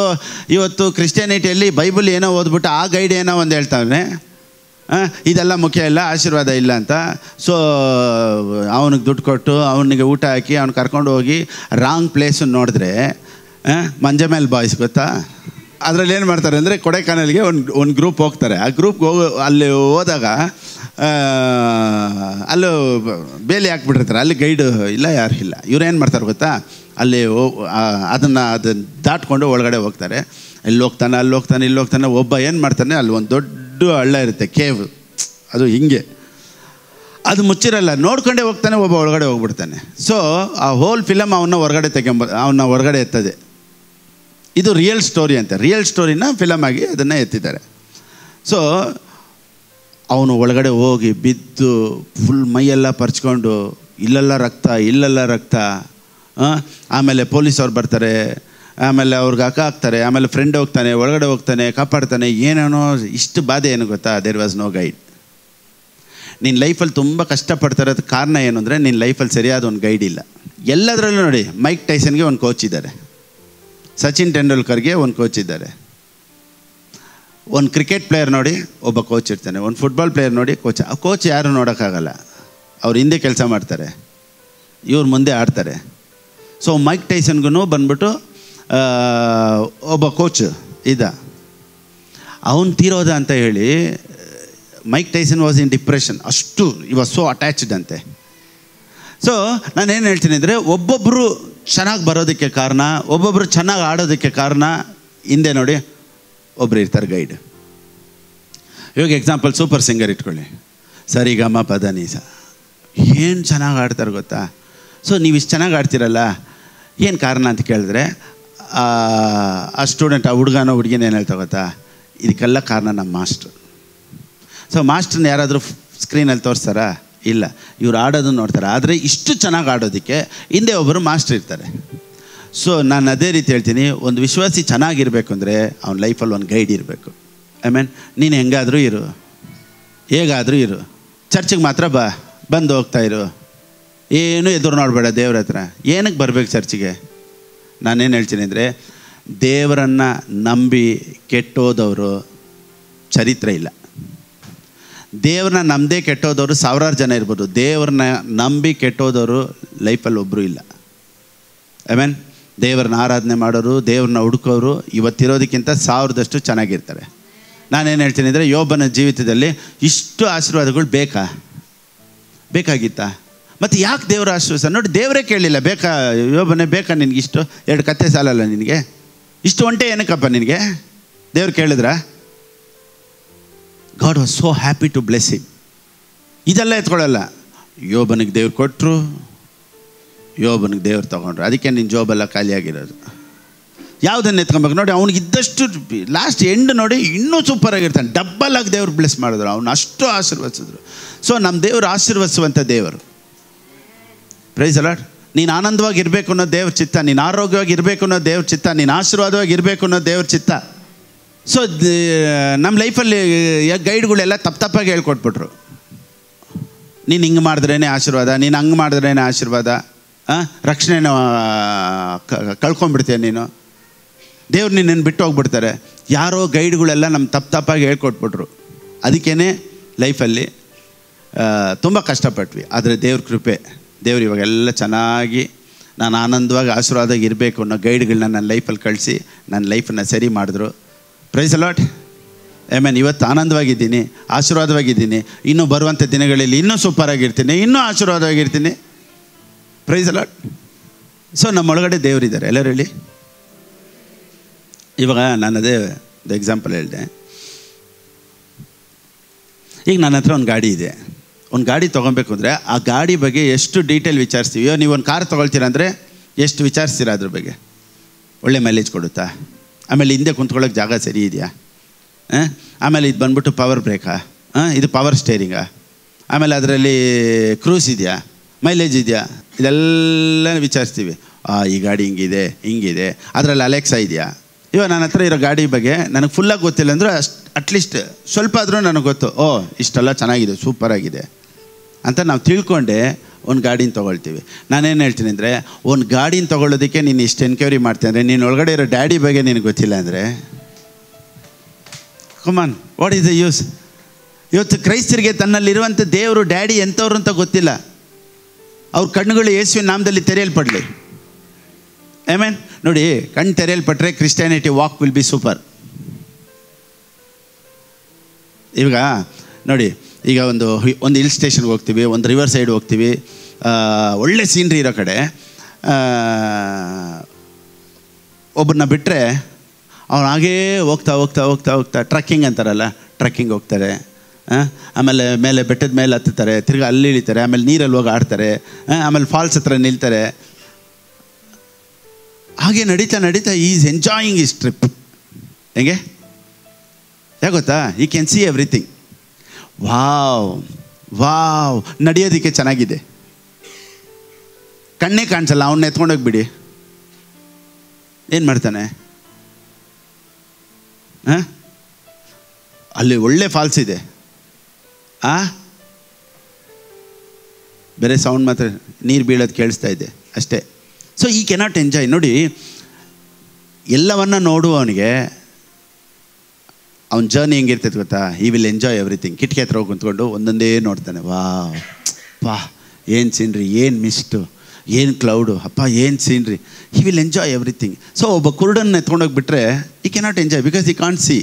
ಇವತ್ತು ಕ್ರಿಶ್ಚಿಯಾನಿಟಿಯಲ್ಲಿ ಬೈಬಲ್ ಏನೋ ಓದ್ಬಿಟ್ಟು ಆ ಗೈಡ್ ಏನೋ ಒಂದು ಹೇಳ್ತಾವನೆ, ಇದೆಲ್ಲ ಮುಖ್ಯ ಇಲ್ಲ, ಆಶೀರ್ವಾದ ಇಲ್ಲ ಅಂತ. ಸೊ ಅವನಿಗೆ ದುಡ್ಡು ಕೊಟ್ಟು ಅವನಿಗೆ ಊಟ ಹಾಕಿ ಅವ್ನು ಕರ್ಕೊಂಡು ಹೋಗಿ ರಾಂಗ್ ಪ್ಲೇಸನ್ನು ನೋಡಿದ್ರೆ ಮಂಜಮೇಲ್ ಬಾಯ್ಸ್ ಗೊತ್ತಾ? ಅದರಲ್ಲಿ ಏನು ಮಾಡ್ತಾರೆ ಅಂದರೆ ಕೊಡೈಕನಾಲ್ಗೆ ಒಂದು ಗ್ರೂಪ್ ಹೋಗ್ತಾರೆ. ಆ ಗ್ರೂಪ್ಗೆ ಅಲ್ಲಿ ಹೋದಾಗ ಅಲ್ಲೂ ಬೇಲಿ ಹಾಕ್ಬಿಟ್ಟಿರ್ತಾರೆ. ಅಲ್ಲಿ ಗೈಡು ಇಲ್ಲ, ಯಾರು ಇಲ್ಲ. ಇವ್ರು ಏನು ಮಾಡ್ತಾರೆ ಗೊತ್ತಾ, ಅಲ್ಲಿ ಅದನ್ನು ದಾಟ್ಕೊಂಡು ಒಳಗಡೆ ಹೋಗ್ತಾರೆ. ಇಲ್ಲಿ ಹೋಗ್ತಾನೆ, ಅಲ್ಲಿ ಹೋಗ್ತಾನೆ, ಇಲ್ಲಿ ಹೋಗ್ತಾನೆ. ಒಬ್ಬ ಏನು ಮಾಡ್ತಾನೆ, ಅಲ್ಲಿ ಒಂದು ದೊಡ್ಡ ಹಳ್ಳ ಇರುತ್ತೆ, ಕೇವ್. ಅದು ಹಿಂಗೆ ಅದು ಮುಚ್ಚಿರಲ್ಲ, ನೋಡ್ಕೊಂಡೇ ಹೋಗ್ತಾನೆ. ಒಬ್ಬ ಒಳಗಡೆ ಹೋಗ್ಬಿಡ್ತಾನೆ. ಸೊ ಆ ಹೋಲ್ ಫಿಲಮ್ ಅವನ್ನ ಹೊರಗಡೆ ಎತ್ತದೆ. ಇದು ರಿಯಲ್ ಸ್ಟೋರಿ ಅಂತೆ. ರಿಯಲ್ ಸ್ಟೋರಿನ ಫಿಲಮ್ ಆಗಿ ಅದನ್ನು ಎತ್ತಿದ್ದಾರೆ. ಸೊ ಅವನು ಒಳಗಡೆ ಹೋಗಿ ಬಿದ್ದು ಫುಲ್ ಮೈಯೆಲ್ಲ ಪರ್ಚ್ಕೊಂಡು ಇಲ್ಲೆಲ್ಲ ರಕ್ತ. ಆಮೇಲೆ ಪೊಲೀಸವ್ರು ಬರ್ತಾರೆ, ಆಮೇಲೆ ಅವ್ರಿಗೆ ಹಾಕ್ತಾರೆ. ಆಮೇಲೆ ಫ್ರೆಂಡ್ ಹೋಗ್ತಾನೆ, ಒಳಗಡೆ ಹೋಗ್ತಾನೆ, ಕಾಪಾಡ್ತಾನೆ. ಏನೇನೋ ಇಷ್ಟು ಬಾಧೆ ಏನು ಗೊತ್ತಾ, ದೇರ್ ವಾಸ್ ನೋ ಗೈಡ್. ನಿನ್ನ ಲೈಫಲ್ಲಿ ತುಂಬ ಕಷ್ಟಪಡ್ತಿರೋದು ಕಾರಣ ಏನು ಅಂದರೆ, ನಿನ್ನ ಲೈಫಲ್ಲಿ ಸರಿಯಾದ ಒಂದು ಗೈಡ್ ಇಲ್ಲ. ಎಲ್ಲದರಲ್ಲೂ ನೋಡಿ, ಮೈಕ್ ಟೈಸನ್ಗೆ ಒಂದು ಕೋಚ್ ಇದ್ದಾರೆ, ಸಚಿನ್ ತೆಂಡೂಲ್ಕರ್ಗೆ ಒಂದು ಕೋಚ್ ಇದ್ದಾರೆ. ಒಂದು ಕ್ರಿಕೆಟ್ ಪ್ಲೇಯರ್ ನೋಡಿ ಒಬ್ಬ ಕೋಚ್ ಇರ್ತಾನೆ, ಒಂದು ಫುಟ್ಬಾಲ್ ಪ್ಲೇಯರ್ ನೋಡಿ ಕೋಚ್. ಆ ಕೋಚ್ ಯಾರು ನೋಡೋಕ್ಕಾಗಲ್ಲ, ಅವ್ರು ಹಿಂದೆ ಕೆಲಸ ಮಾಡ್ತಾರೆ, ಇವ್ರು ಮುಂದೆ ಆಡ್ತಾರೆ. ಸೊ ಮೈಕ್ ಟೈಸನ್ಗೂ ಬಂದ್ಬಿಟ್ಟು ಒಬ್ಬ ಕೋಚ್ ಇದ್ದ. ಅವನು ತೀರೋದ ಅಂತ ಹೇಳಿ Mike Tyson was in depression. ಅಷ್ಟು ವಾಸ್ ಸೋ ಅಟ್ಯಾಚ್ಡ್ ಅಂತೆ. ಸೊ ನಾನೇನು ಹೇಳ್ತೀನಿ ಅಂದರೆ, ಒಬ್ಬೊಬ್ಬರು ಚೆನ್ನಾಗಿ ಬರೋದಕ್ಕೆ ಕಾರಣ, ಒಬ್ಬೊಬ್ಬರು ಚೆನ್ನಾಗಿ ಆಡೋದಕ್ಕೆ ಕಾರಣ ಹಿಂದೆ ನೋಡಿ ಒಬ್ರು ಇರ್ತಾರೆ ಗೈಡ್. ಇವಾಗ ಎಕ್ಸಾಂಪಲ್ ಸೂಪರ್ ಸಿಂಗರ್ ಇಟ್ಕೊಳ್ಳಿ, ಸರಿಗಮ ಪದನೀಸ. ಏನು ಚೆನ್ನಾಗಿ ಆಡ್ತಾರೆ ಗೊತ್ತಾ. ಸೊ ನೀವು ಇಷ್ಟು ಚೆನ್ನಾಗಿ ಆಡ್ತಿರಲ್ಲ, ಏನು ಕಾರಣ ಅಂತ ಕೇಳಿದ್ರೆ, ಆ ಸ್ಟೂಡೆಂಟ್, ಆ ಹುಡುಗನೋ ಹುಡುಗಿನ ಏನು ಹೇಳ್ತಾ ಗೊತ್ತಾ, ಇದಕ್ಕೆಲ್ಲ ಕಾರಣ ನಮ್ಮ ಮಾಸ್ಟ್ರು. ಸೊ ಮಾಸ್ಟ್ರನ್ನ ಯಾರಾದರೂ ಸ್ಕ್ರೀನಲ್ಲಿ ತೋರಿಸ್ತಾರಾ? ಇಲ್ಲ, ಇವ್ರು ಆಡೋದನ್ನು ನೋಡ್ತಾರೆ. ಆದರೆ ಇಷ್ಟು ಚೆನ್ನಾಗಿ ಆಡೋದಕ್ಕೆ ಹಿಂದೆ ಒಬ್ಬರು ಮಾಸ್ಟ್ರ್ ಇರ್ತಾರೆ. ಸೊ ನಾನು ಅದೇ ರೀತಿ ಹೇಳ್ತೀನಿ, ಒಂದು ವಿಶ್ವಾಸಿ ಚೆನ್ನಾಗಿರಬೇಕು ಅಂದರೆ ಅವ್ನ ಲೈಫಲ್ಲಿ ಒಂದು ಗೈಡ್ ಇರಬೇಕು. ನೀನು ಹೆಂಗಾದರೂ ಇರು, ಹೇಗಾದರೂ ಇರು, ಚರ್ಚಿಗೆ ಮಾತ್ರ ಬಂದು ಹೋಗ್ತಾ ಇರು, ಏನೂ ಎದುರು ನೋಡಬೇಡ ದೇವ್ರ ಹತ್ರ. ಏನಕ್ಕೆ ಬರಬೇಕು ಚರ್ಚಿಗೆ? ನಾನೇನು ಹೇಳ್ತೀನಿ ಅಂದರೆ, ದೇವರನ್ನು ನಂಬಿ ಕೆಟ್ಟೋದವರು ಚರಿತ್ರೆ ಇಲ್ಲ. ದೇವ್ರನ್ನ ನಂಬದೇ ಕೆಟ್ಟೋದವರು ಸಾವಿರಾರು ಜನ ಇರ್ಬೋದು. ದೇವ್ರನ್ನ ನಂಬಿ ಕೆಟ್ಟೋದವರು ಲೈಫಲ್ಲಿ ಒಬ್ಬರು ಇಲ್ಲ. ದೇವ್ರನ್ನ ಆರಾಧನೆ ಮಾಡೋರು, ದೇವ್ರನ್ನ ಹುಡುಕೋರು ಇವತ್ತಿರೋದಕ್ಕಿಂತ 1000ದಷ್ಟು ಚೆನ್ನಾಗಿರ್ತಾರೆ. ನಾನೇನು ಹೇಳ್ತೀನಿ ಅಂದರೆ, ಯೋಬನ ಜೀವಿತದಲ್ಲಿ ಇಷ್ಟು ಆಶೀರ್ವಾದಗಳು ಬೇಕಾಗಿತ್ತಾ? ಮತ್ತು ಯಾಕೆ ದೇವರ ಆಶೀರ್ವಾದ? ನೋಡಿ, ದೇವರೇ ಕೇಳಲಿಲ್ಲ, ಯೋಬನೇ ಬೇಕಾ ನಿನಗಿಷ್ಟು? 2 ಕತ್ತೆ ಸಾಲಲ್ಲ ನಿನಗೆ? ಇಷ್ಟು ಒಂಟೆ ಏನಕ್ಕಪ್ಪ ನಿನಗೆ? ದೇವ್ರು ಕೇಳಿದ್ರಾ? God was so happy to bless him. ಇದೆಲ್ಲ ಎತ್ಕೊಳ್ಳಲ್ಲ. ಯೋಬನಿಗೆ ದೇವ್ರು ಕೊಟ್ಟರು, ಯೋಬನಿಗೆ ದೇವ್ರು ತೊಗೊಂಡ್ರು. ಅದಕ್ಕೆ ನಿನ್ನ ಜೋಬೆಲ್ಲ ಖಾಲಿಯಾಗಿರೋದು. ಯಾವುದನ್ನು ಎತ್ಕೊಬೇಕು ನೋಡಿ, ಅವ್ನಿಗೆ ಇದ್ದಷ್ಟು ಲಾಸ್ಟ್ ಎಂಡ್ ನೋಡಿ ಇನ್ನೂ ಸೂಪರಾಗಿರ್ತಾನೆ. ಡಬ್ಬಲ್ ಆಗಿ ದೇವ್ರು ಬ್ಲೆಸ್ ಮಾಡಿದ್ರು, ಅವನು ಅಷ್ಟು ಆಶೀರ್ವದಿಸಿದ್ರು. ಸೊ ನಮ್ಮ ದೇವರು ಆಶೀರ್ವದಿಸುವಂಥ ದೇವರು. Praise the Lord. ನೀನು ಆನಂದವಾಗಿರಬೇಕು ಅನ್ನೋ ದೇವ್ರ ಚಿತ್ತ, ನೀನು ಆರೋಗ್ಯವಾಗಿರಬೇಕು ಅನ್ನೋ ದೇವ್ರ ಚಿತ್ತ, ನೀನು ಆಶೀರ್ವಾದವಾಗಿರಬೇಕು ಅನ್ನೋ ದೇವ್ರ ಚಿತ್ತ. ಸೊ ನಮ್ಮ ಲೈಫಲ್ಲಿ ಗೈಡ್ಗಳೆಲ್ಲ ತಪ್ಪಾಗಿ ಹೇಳ್ಕೊಟ್ಬಿಟ್ರು. ನೀನು ಹಿಂಗೆ ಮಾಡಿದ್ರೇ ಆಶೀರ್ವಾದ, ನೀನು ಹಂಗೆ ಮಾಡಿದ್ರೇ ಆಶೀರ್ವಾದ, ರಕ್ಷಣೆನ ಕಳ್ಕೊಂಡ್ಬಿಡ್ತೀಯ ನೀನು, ದೇವ್ರು ನಿನ್ನನ್ನು ಬಿಟ್ಟು ಹೋಗ್ಬಿಡ್ತಾರೆ. ಯಾರೋ ಗೈಡ್ಗಳೆಲ್ಲ ನಮ್ಮ ತಪ್ಪಾಗಿ ಹೇಳ್ಕೊಟ್ಬಿಟ್ರು. ಅದಕ್ಕೇ ಲೈಫಲ್ಲಿ ತುಂಬ ಕಷ್ಟಪಟ್ವಿ. ಆದರೆ ದೇವ್ರ ಕೃಪೆ, ದೇವ್ರು ಇವಾಗೆಲ್ಲ ಚೆನ್ನಾಗಿ ನಾನು ಆನಂದವಾಗಿ ಆಶೀರ್ವಾದವಾಗಿ ಇರಬೇಕು ಅನ್ನೋ ಗೈಡ್ಗಳನ್ನ ನನ್ನ ಲೈಫಲ್ಲಿ ಕಳಿಸಿ ನನ್ನ ಲೈಫನ್ನು ಸರಿ ಮಾಡಿದ್ರು. Praise the lord. ಇವತ್ತು ಆನಂದವಾಗಿದ್ದೀನಿ, ಆಶೀರ್ವಾದವಾಗಿದ್ದೀನಿ. ಇನ್ನೂ ಬರುವಂಥ ದಿನಗಳಲ್ಲಿ ಇನ್ನೂ ಸೂಪರಾಗಿರ್ತೀನಿ, ಇನ್ನೂ ಆಶೀರ್ವಾದವಾಗಿರ್ತೀನಿ. Praise the lord. ಸೊ ನಮ್ಮೊಳಗಡೆ ದೇವರಿದ್ದಾರೆ. ಎಲ್ಲರೂ ಹೇಳಿ. ಇವಾಗ ನಾನು ಅದೇ ಎಕ್ಸಾಂಪಲ್ ಹೇಳಿದೆ. ಈಗ ನನ್ನ ಹತ್ರ ಒಂದು ಗಾಡಿ ಇದೆ. ಒಂದು ಗಾಡಿ ತೊಗೊಬೇಕು ಅಂದರೆ ಆ ಗಾಡಿ ಬಗ್ಗೆ ಎಷ್ಟು ಡೀಟೇಲ್ ವಿಚಾರಿಸ್ತೀವಿ. ನೀವು ಒಂದು ಕಾರ್ ತೊಗೊಳ್ತೀರ ಅಂದರೆ ಎಷ್ಟು ವಿಚಾರಿಸ್ತೀರಾ ಅದ್ರ ಬಗ್ಗೆ? ಒಳ್ಳೆ ಮೈಲೇಜ್ ಕೊಡುತ್ತಾ? ಆಮೇಲೆ ಹಿಂದೆ ಕುಂತ್ಕೊಳ್ಳೋಕೆ ಜಾಗ ಸರಿ ಇದೆಯಾ? ಆಮೇಲೆ ಇದು ಬಂದ್ಬಿಟ್ಟು ಪವರ್ ಬ್ರೇಕಾ? ಇದು ಪವರ್ ಸ್ಟೇರಿಂಗಾ? ಆಮೇಲೆ ಅದರಲ್ಲಿ ಕ್ರೂಸ್ ಇದೆಯಾ, ಮೈಲೇಜ್ ಇದೆಯಾ? ಇದೆಲ್ಲ ವಿಚಾರಿಸ್ತೀವಿ. ಈ ಗಾಡಿ ಹಿಂಗಿದೆ, ಅದರಲ್ಲಿ ಅಲೆಕ್ಸಾ ಇದೆಯಾ? ಇವಾಗ ನನ್ನ ಹತ್ರ ಇರೋ ಗಾಡಿ ಬಗ್ಗೆ ನನಗೆ ಫುಲ್ಲಾಗಿ ಗೊತ್ತಿಲ್ಲ ಅಂದರೂ ಅಟ್ಲೀಸ್ಟ್ ಸ್ವಲ್ಪ ಆದರೂ ನನಗೆ ಗೊತ್ತು. ಇಷ್ಟೆಲ್ಲ ಚೆನ್ನಾಗಿದೆ, ಸೂಪರಾಗಿದೆ ಅಂತ ನಾವು ತಿಳ್ಕೊಂಡೆ ಒಂದು ಗಾಡಿನ ತೊಗೊಳ್ತೀವಿ. ನಾನೇನು ಹೇಳ್ತೀನಿ ಅಂದರೆ, ಒಂದು ಗಾಡಿನ ತೊಗೊಳ್ಳೋದಕ್ಕೆ ನೀನು ಇಷ್ಟು ಎನ್ಕ್ವೈರಿ ಮಾಡ್ತೀನಿ ಅಂದರೆ, ನೀನು ಒಳಗಡೆ ಇರೋ ಡ್ಯಾಡಿ ಬಗ್ಗೆ ನಿನಗೆ ಗೊತ್ತಿಲ್ಲ ಅಂದರೆ ಕಮಾನ್, ವಾಟ್ ಈಸ್ ದ ಯೂಸ್? ಇವತ್ತು ಕ್ರೈಸ್ತರಿಗೆ ತನ್ನಲ್ಲಿರುವಂಥ ದೇವರು ಡ್ಯಾಡಿ ಎಂಥವ್ರು ಅಂತ ಗೊತ್ತಿಲ್ಲ. ಅವ್ರ ಕಣ್ಣುಗಳು ಯೇಸುವಿನ ನಾಮದಲ್ಲಿ ತೆರೆಯಲ್ಪಡಲಿ. ನೋಡಿ, ಕಣ್ಣು ತೆರೆಯಲ್ಪಟ್ಟರೆ Christianity walk will be super. ಇವಾಗ ನೋಡಿ, ಈಗ ಒಂದು ಹಿಲ್ ಸ್ಟೇಷನ್ಗೆ ಹೋಗ್ತೀವಿ, ಒಂದು ರಿವರ್ ಸೈಡ್ ಹೋಗ್ತೀವಿ, ಒಳ್ಳೆ ಸೀನ್ರಿ ಇರೋ ಕಡೆ ಒಬ್ಬರನ್ನ ಬಿಟ್ಟರೆ ಅವ್ನು ಹಾಗೇ ಹೋಗ್ತಾ ಹೋಗ್ತಾ ಹೋಗ್ತಾ ಹೋಗ್ತಾ ಟ್ರಕ್ಕಿಂಗ್ ಅಂತಾರಲ್ಲ, ಟ್ರಕ್ಕಿಂಗ್ ಹೋಗ್ತಾರೆ. ಆಮೇಲೆ ಮೇಲೆ ಬೆಟ್ಟದ ಮೇಲೆ ಹತ್ತುತ್ತಾರೆ, ತಿರ್ಗಿ ಅಲ್ಲಿ ಇಳಿತಾರೆ, ಆಮೇಲೆ ನೀರಲ್ಲಿ ಹೋಗಿ ಆಡ್ತಾರೆ, ಆಮೇಲೆ ಫಾಲ್ಸ್ ಹತ್ರ ನಿಲ್ತಾರೆ. ಹಾಗೆ ನಡೀತಾ ನಡೀತಾ ಈಸ್ ಎಂಜಾಯಿಂಗ್ ಈಸ್ ಟ್ರಿಪ್. ಹೆಂಗೆ ಯಾಕೆ ಗೊತ್ತಾ? You can see everything. Wow wow, ನಡೆಯೋದಕ್ಕೆ ಚೆನ್ನಾಗಿದೆ, ಕಣ್ಣೇ ಕಾಣಿಸಲ್ಲ. ಅವನ್ನ ಎತ್ಕೊಂಡೋಗ್ಬಿಡಿ, ಏನು ಮಾಡ್ತಾನೆ? ಅಲ್ಲಿ ಒಳ್ಳೆ ಫಾಲ್ಸ್ ಇದೆ, ಬೇರೆ ಸೌಂಡ್ ಮಾತ್ರ, ನೀರು ಬೀಳೋದು ಕೇಳಿಸ್ತಾ ಇದೆ ಅಷ್ಟೇ. ಸೊ ಈ ಕೆನಾಟ್ ಎಂಜಾಯ್. ನೋಡಿ, ಎಲ್ಲವನ್ನ ನೋಡುವವನಿಗೆ ಅವನ ಜರ್ನಿ ಹೆಂಗಿರ್ತೈತೆ ಗೊತ್ತಾ? ಈ ವಿಲ್ ಎಂಜಾಯ್ ಎವ್ರಿಥಿಂಗ್. ಕಿಟಕಿ ಹತ್ರ ಹೋಗಿ ಕುಂತ್ಕೊಂಡು ಒಂದೊಂದೇ ನೋಡ್ತಾನೆ. ವಾ ಏನು ಸೀನ್ರಿ, ಏನು ಮಿಸ್ಟು, ಏನು ಕ್ಲೌಡು, ಅಪ್ಪ ಏನು scenery. He will enjoy everything. So ಒಬ್ಬ ಕುರುಡನ್ನು ಎತ್ಕೊಂಡೋಗ್ಬಿಟ್ರೆ ಈ ಕೆನಾಟ್ ಎಂಜಾಯ್ ಬಿಕಾಸ್ ಈ ಕಾಂಟ್ ಸಿ.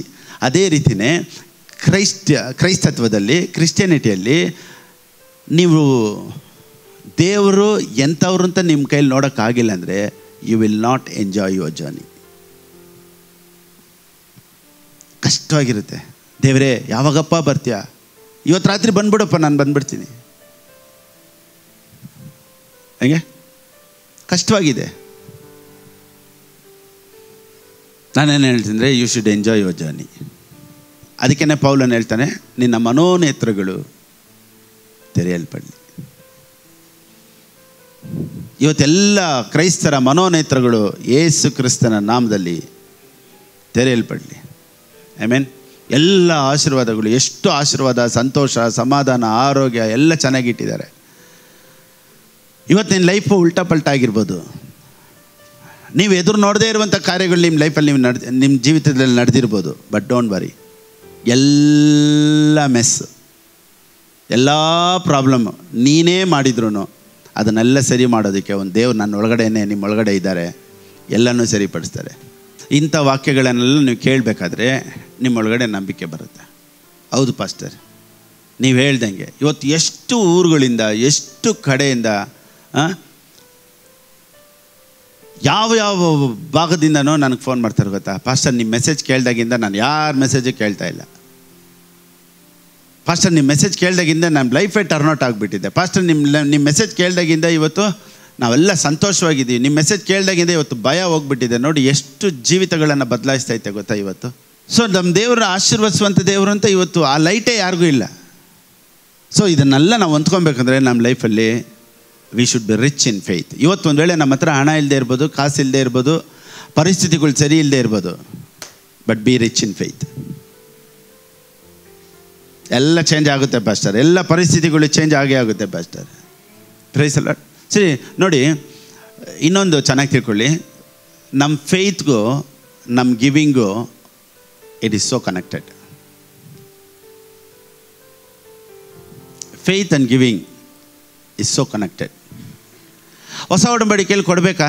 ಅದೇ ರೀತಿಯೇ ಕ್ರೈಸ್ತತ್ವದಲ್ಲಿ, ಕ್ರಿಶ್ಚಿಯಾನಿಟಿಯಲ್ಲಿ ನೀವು ದೇವರು ಎಂಥವ್ರು ಅಂತ ನಿಮ್ಮ ಕೈಲಿ ನೋಡೋಕ್ಕಾಗಿಲ್ಲ ಅಂದರೆ you will not enjoy your journey. ಕಷ್ಟವಾಗಿರುತ್ತೆ. ದೇವರೇ ಯಾವಾಗಪ್ಪ ಬರ್ತೀಯಾ? ಇವತ್ತು ರಾತ್ರಿ ಬಂದ್ಬಿಡಪ್ಪ, ನಾನು ಬಂದ್ಬಿಡ್ತೀನಿ. ಹೇಗೆ ಕಷ್ಟವಾಗಿದೆ. ನಾನೇನು ಹೇಳ್ತೀನಿ, you should enjoy your journey. ಅದಕ್ಕೇ ಪೌಲನು ಹೇಳ್ತಾನೆ, ನಿನ್ನ ಮನೋನೇತ್ರಗಳು ತೆರೆಯಲ್ಪಡಲಿ. ಇವತ್ತೆಲ್ಲ ಕ್ರೈಸ್ತರ ಮನೋನೇತ್ರಗಳು ಯೇಸು ಕ್ರಿಸ್ತನ ನಾಮದಲ್ಲಿ ತೆರೆಯಲ್ಪಡಲಿ. ಆಮೆನ್. ಎಲ್ಲ ಆಶೀರ್ವಾದಗಳು, ಎಷ್ಟು ಆಶೀರ್ವಾದ, ಸಂತೋಷ, ಸಮಾಧಾನ, ಆರೋಗ್ಯ ಎಲ್ಲ ಚೆನ್ನಾಗಿಟ್ಟಿದ್ದಾರೆ. ಇವತ್ತು ನಿನ್ನ ಲೈಫು ಉಲ್ಟಾ ಪಲ್ಟಾ ಆಗಿರ್ಬೋದು. ನೀವು ಎದುರು ನೋಡದೇ ಇರುವಂಥ ಕಾರ್ಯಗಳು ನಿಮ್ಮ ಲೈಫಲ್ಲಿ ನೀವು ನಿಮ್ಮ ಜೀವಿತದಲ್ಲಿ ನಡೆದಿರ್ಬೋದು. ಬಟ್ ಡೋಂಟ್ ವರಿ, ಎಲ್ಲ ಮೆಸ್, ಎಲ್ಲ ಪ್ರಾಬ್ಲಮ್ಮು ನೀನೇ ಮಾಡಿದ್ರು ಅದನ್ನೆಲ್ಲ ಸರಿ ಮಾಡೋದಕ್ಕೆ ಒಂದು ದೇವ್ರು ನನ್ನ ಒಳಗಡೆನೇ, ನಿಮ್ಮ ಒಳಗಡೆ ಇದ್ದಾರೆ, ಎಲ್ಲನೂ ಸರಿಪಡಿಸ್ತಾರೆ. ಇಂಥ ವಾಕ್ಯಗಳನ್ನೆಲ್ಲ ನೀವು ಕೇಳಬೇಕಾದ್ರೆ ನಿಮ್ಮೊಳಗಡೆ ನಂಬಿಕೆ ಬರುತ್ತೆ. ಹೌದು ಪಾಸ್ಟರ್, ನೀವು ಹೇಳ್ದಂಗೆ ಇವತ್ತು ಎಷ್ಟು ಊರುಗಳಿಂದ, ಎಷ್ಟು ಕಡೆಯಿಂದ, ಯಾವ ಭಾಗದಿಂದನೋ ನನಗೆ ಫೋನ್ ಮಾಡ್ತಾರೆ ಗೊತ್ತಾ? ಪಾಸ್ಟರ್ ನಿಮ್ಮ ಮೆಸೇಜ್ ಕೇಳ್ದಾಗಿಂದ ನಾನು ಯಾರ ಮೆಸೇಜು ಕೇಳ್ತಾ ಇಲ್ಲ. ಪಾಸ್ಟರ್ ನಿಮ್ಮ ಮೆಸೇಜ್ ಕೇಳ್ದಾಗಿಂದ ನನ್ನ ಲೈಫೇ ಟರ್ನ್ಔಟ್ ಆಗಿಬಿಟ್ಟಿದೆ. ಪಾಸ್ಟರ್ ನಿಮ್ಮ ಮೆಸೇಜ್ ಕೇಳ್ದಾಗಿಂದ ಇವತ್ತು ನಾವೆಲ್ಲ ಸಂತೋಷವಾಗಿದ್ದೀವಿ. ನಿಮ್ಮ ಮೆಸೇಜ್ ಕೇಳ್ದಾಗಿಂದ ಇವತ್ತು ಭಯ ಹೋಗ್ಬಿಟ್ಟಿದೆ. ನೋಡಿ ಎಷ್ಟು ಜೀವಿತಗಳನ್ನು ಬದಲಾಯಿಸ್ತೈತೆ ಗೊತ್ತಾ ಇವತ್ತು. ಸೊ ನಮ್ಮ ದೇವರು ಆಶೀರ್ವದಿಸುವಂಥ ದೇವರು ಅಂತ ಇವತ್ತು ಆ ಲೈಟೇ ಯಾರಿಗೂ ಇಲ್ಲ. ಸೊ ಇದನ್ನೆಲ್ಲ ನಾವು ಹೊಂದ್ಕೊಬೇಕಂದ್ರೆ ನಮ್ಮ ಲೈಫಲ್ಲಿ we should be rich in faith. ಇವತ್ತು ಒಂದು ವೇಳೆ ನಮ್ಮ ಹತ್ರ ಹಣ ಇಲ್ಲದೆ ಇರ್ಬೋದು, ಕಾಸು ಇಲ್ಲದೆ ಇರ್ಬೋದು, ಪರಿಸ್ಥಿತಿಗಳು ಸರಿ ಇಲ್ಲದೆ ಇರ್ಬೋದು, but B rich in faith. ಎಲ್ಲ ಚೇಂಜ್ ಆಗುತ್ತೆ ಪಾಸ್ಟರ್, ಎಲ್ಲ ಪರಿಸ್ಥಿತಿಗಳು ಚೇಂಜ್ ಆಗೇ ಆಗುತ್ತೆ ಪಾಸ್ಟರ್. Price the lord. ಸರಿ ನೋಡಿ, ಇನ್ನೊಂದು ಚೆನ್ನಾಗಿ ತಿಳ್ಕೊಳ್ಳಿ, ನಮ್ಮ ಫೇತ್ಗೂ ನಮ್ಮ giving it is so connected. Faith and giving is so connected. ಹೊಸ ಒಡಂಬಡಿಕೆಯಲ್ಲಿ ಕೊಡಬೇಕಾ?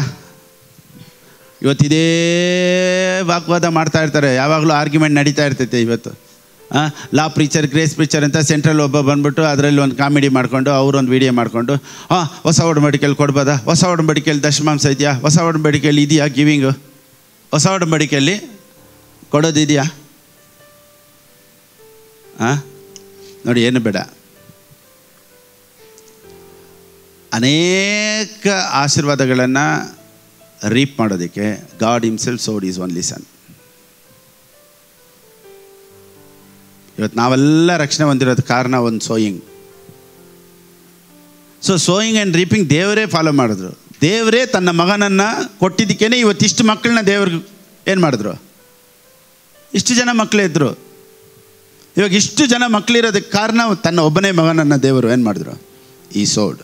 ಇವತ್ತಿದೇ ವಾಗ್ವಾದ ಮಾಡ್ತಾ ಇರ್ತಾರೆ, ಯಾವಾಗಲೂ ಆರ್ಗ್ಯುಮೆಂಟ್ ನಡೀತಾ ಇರ್ತೈತೆ. ಇವತ್ತು ಲಾ ಪ್ರೀಚರ್, ಗ್ರೇಸ್ ಪ್ರೀಚರ್ ಅಂತ ಸೆಂಟ್ರಲ್ ಒಬ್ಬ ಬಂದ್ಬಿಟ್ಟು ಅದರಲ್ಲಿ ಒಂದು ಕಾಮಿಡಿ ಮಾಡಿಕೊಂಡು ಅವರೊಂದು ವಿಡಿಯೋ ಮಾಡಿಕೊಂಡು ಹೊಸ ಒಡಂಬಡಿಕೆಯಲ್ಲಿ ಕೊಡ್ಬೋದಾ? ಹೊಸ ಒಡಂಬಡಿಕೆಯಲ್ಲಿ ದಶಮಾಂಶ ಇದೆಯಾ? ಹೊಸ ಒಡಂಬಡಿಕೆಯಲ್ಲಿ ಇದೆಯಾ ಗಿವಿಂಗು? ಹೊಸ ಒಡಂಬಡಿಕೆಯಲ್ಲಿ ಕೊಡೋದಿದೆಯಾ? ನೋಡಿ, ಏನು ಬೇಡ. ಅನೇಕ ಆಶೀರ್ವಾದಗಳನ್ನು ರೀಪ್ ಮಾಡೋದಕ್ಕೆ god himself ಸೋಡ್ is only son. ಇವತ್ತು ನಾವೆಲ್ಲ ರಕ್ಷಣೆ ಹೊಂದಿರೋದು ಕಾರಣ ಒಂದು sowing. So sowing and reaping ದೇವರೇ ಫಾಲೋ ಮಾಡಿದ್ರು. ದೇವರೇ ತನ್ನ ಮಗನನ್ನು ಕೊಟ್ಟಿದ್ದಕ್ಕೇ ಇವತ್ತಿಷ್ಟು ಮಕ್ಕಳನ್ನ ದೇವ್ರಿಗೆ ಏನು ಮಾಡಿದ್ರು? ಇಷ್ಟು ಜನ ಮಕ್ಕಳೇ ಇದ್ದರು. ಇವಾಗ ಇಷ್ಟು ಜನ ಮಕ್ಕಳಿರೋದಕ್ಕೆ ಕಾರಣ ತನ್ನ ಒಬ್ಬನೇ ಮಗನನ್ನು ದೇವರು ಏನು ಮಾಡಿದ್ರು? ಈ ಸೋಡ್.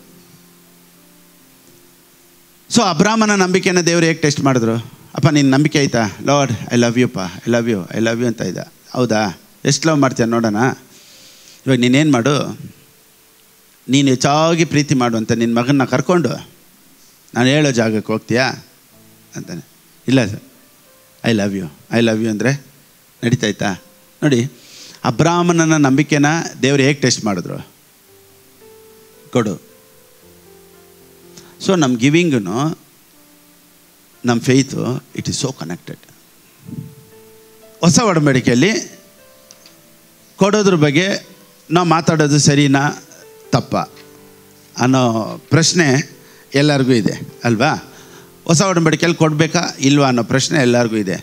ಸೊ ಅಬ್ರಾಮನ ನಂಬಿಕೆಯನ್ನು ದೇವರು ಹೇಗೆ ಟೆಸ್ಟ್ ಮಾಡಿದ್ರು? ಅಪ್ಪ ನಿನ್ನ ನಂಬಿಕೆ ಆಯ್ತಾ? ಲಾರ್ಡ್ ಐ ಲವ್ ಯು ಪಾ, I love you, I love you ಅಂತ ಇದ್ದ. ಹೌದಾ? ಎಷ್ಟು ಲವ್ ಮಾಡ್ತೀಯ ನೋಡೋಣ. ಇವಾಗ ನೀನೇನು ಮಾಡು, ನೀನು ಹೆಚ್ಚಾಗಿ ಪ್ರೀತಿ ಮಾಡುವಂತ ನಿನ್ನ ಮಗನ್ನ ಕರ್ಕೊಂಡು ನಾನು ಹೇಳೋ ಜಾಗಕ್ಕೆ ಹೋಗ್ತೀಯಾ ಅಂತಾನೆ. ಇಲ್ಲ sir, I love you, I love you ಅಂದರೆ ನಡೀತಾಯ್ತಾ? ನೋಡಿ, ಅಬ್ರಾಹ್ಮಣನ ನಂಬಿಕೆನ ದೇವರು ಹೇಗೆ ಟೆಸ್ಟ್ ಮಾಡಿದ್ರು? ಕೊಡು. ಸೊ ನಮ್ಮ ಗಿವಿಂಗೂ ನಮ್ಮ faith it is so connected. ಹೊಸ ಒಡಂಬಡಿಕೆಯಲ್ಲಿ ಕೊಡೋದ್ರ ಬಗ್ಗೆ ನಾವು ಮಾತಾಡೋದು ಸರಿನಾ ತಪ್ಪ ಅನ್ನೋ ಪ್ರಶ್ನೆ ಎಲ್ಲರಿಗೂ ಇದೆ ಅಲ್ವಾ? ಹೊಸ ಒಡಂಬಡಿಕೆಯಲ್ಲಿ ಕೊಡಬೇಕಾ ಇಲ್ವಾ ಅನ್ನೋ ಪ್ರಶ್ನೆ ಎಲ್ಲರಿಗೂ ಇದೆ.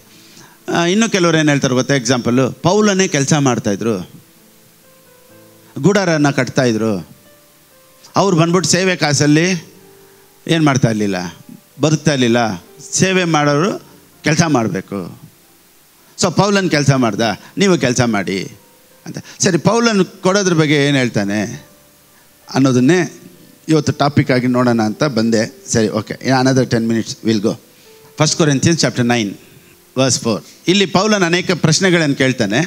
ಇನ್ನೂ ಕೆಲವ್ರು ಏನು ಹೇಳ್ತಾರೆ ಗೊತ್ತಾ? ಎಕ್ಸಾಂಪಲ್ಲು, ಪೌಲನೇ ಕೆಲಸ ಮಾಡ್ತಾಯಿದ್ರು, ಗುಡಾರನ್ನು ಕಟ್ತಾಯಿದ್ರು, ಅವ್ರು ಬಂದ್ಬಿಟ್ಟು ಸೇವೆ ಕಾಸಲ್ಲಿ ಏನು ಮಾಡ್ತಾ ಇರಲಿಲ್ಲ, ಬದುಕ್ತಾ ಇರಲಿಲ್ಲ. ಸೇವೆ ಮಾಡೋರು ಕೆಲಸ ಮಾಡಬೇಕು. ಸೊ ಪೌಲನ್ ಕೆಲಸ ಮಾಡ್ದ, ನೀವು ಕೆಲಸ ಮಾಡಿ ಅಂತ. ಸರಿ, ಪೌಲನ್ ಕೊಡೋದ್ರ ಬಗ್ಗೆ ಏನು ಹೇಳ್ತಾನೆ ಅನ್ನೋದನ್ನೇ ಇವತ್ತು ಟಾಪಿಕ್ ಆಗಿ ನೋಡೋಣ ಅಂತ ಬಂದೆ. ಸರಿ, okay, another 10 minutes will go. 1 Corinthians chapter 9 verse 4. ಇಲ್ಲಿ ಪೌಲನ್ ಅನೇಕ ಪ್ರಶ್ನೆಗಳನ್ನು ಕೇಳ್ತಾನೆ,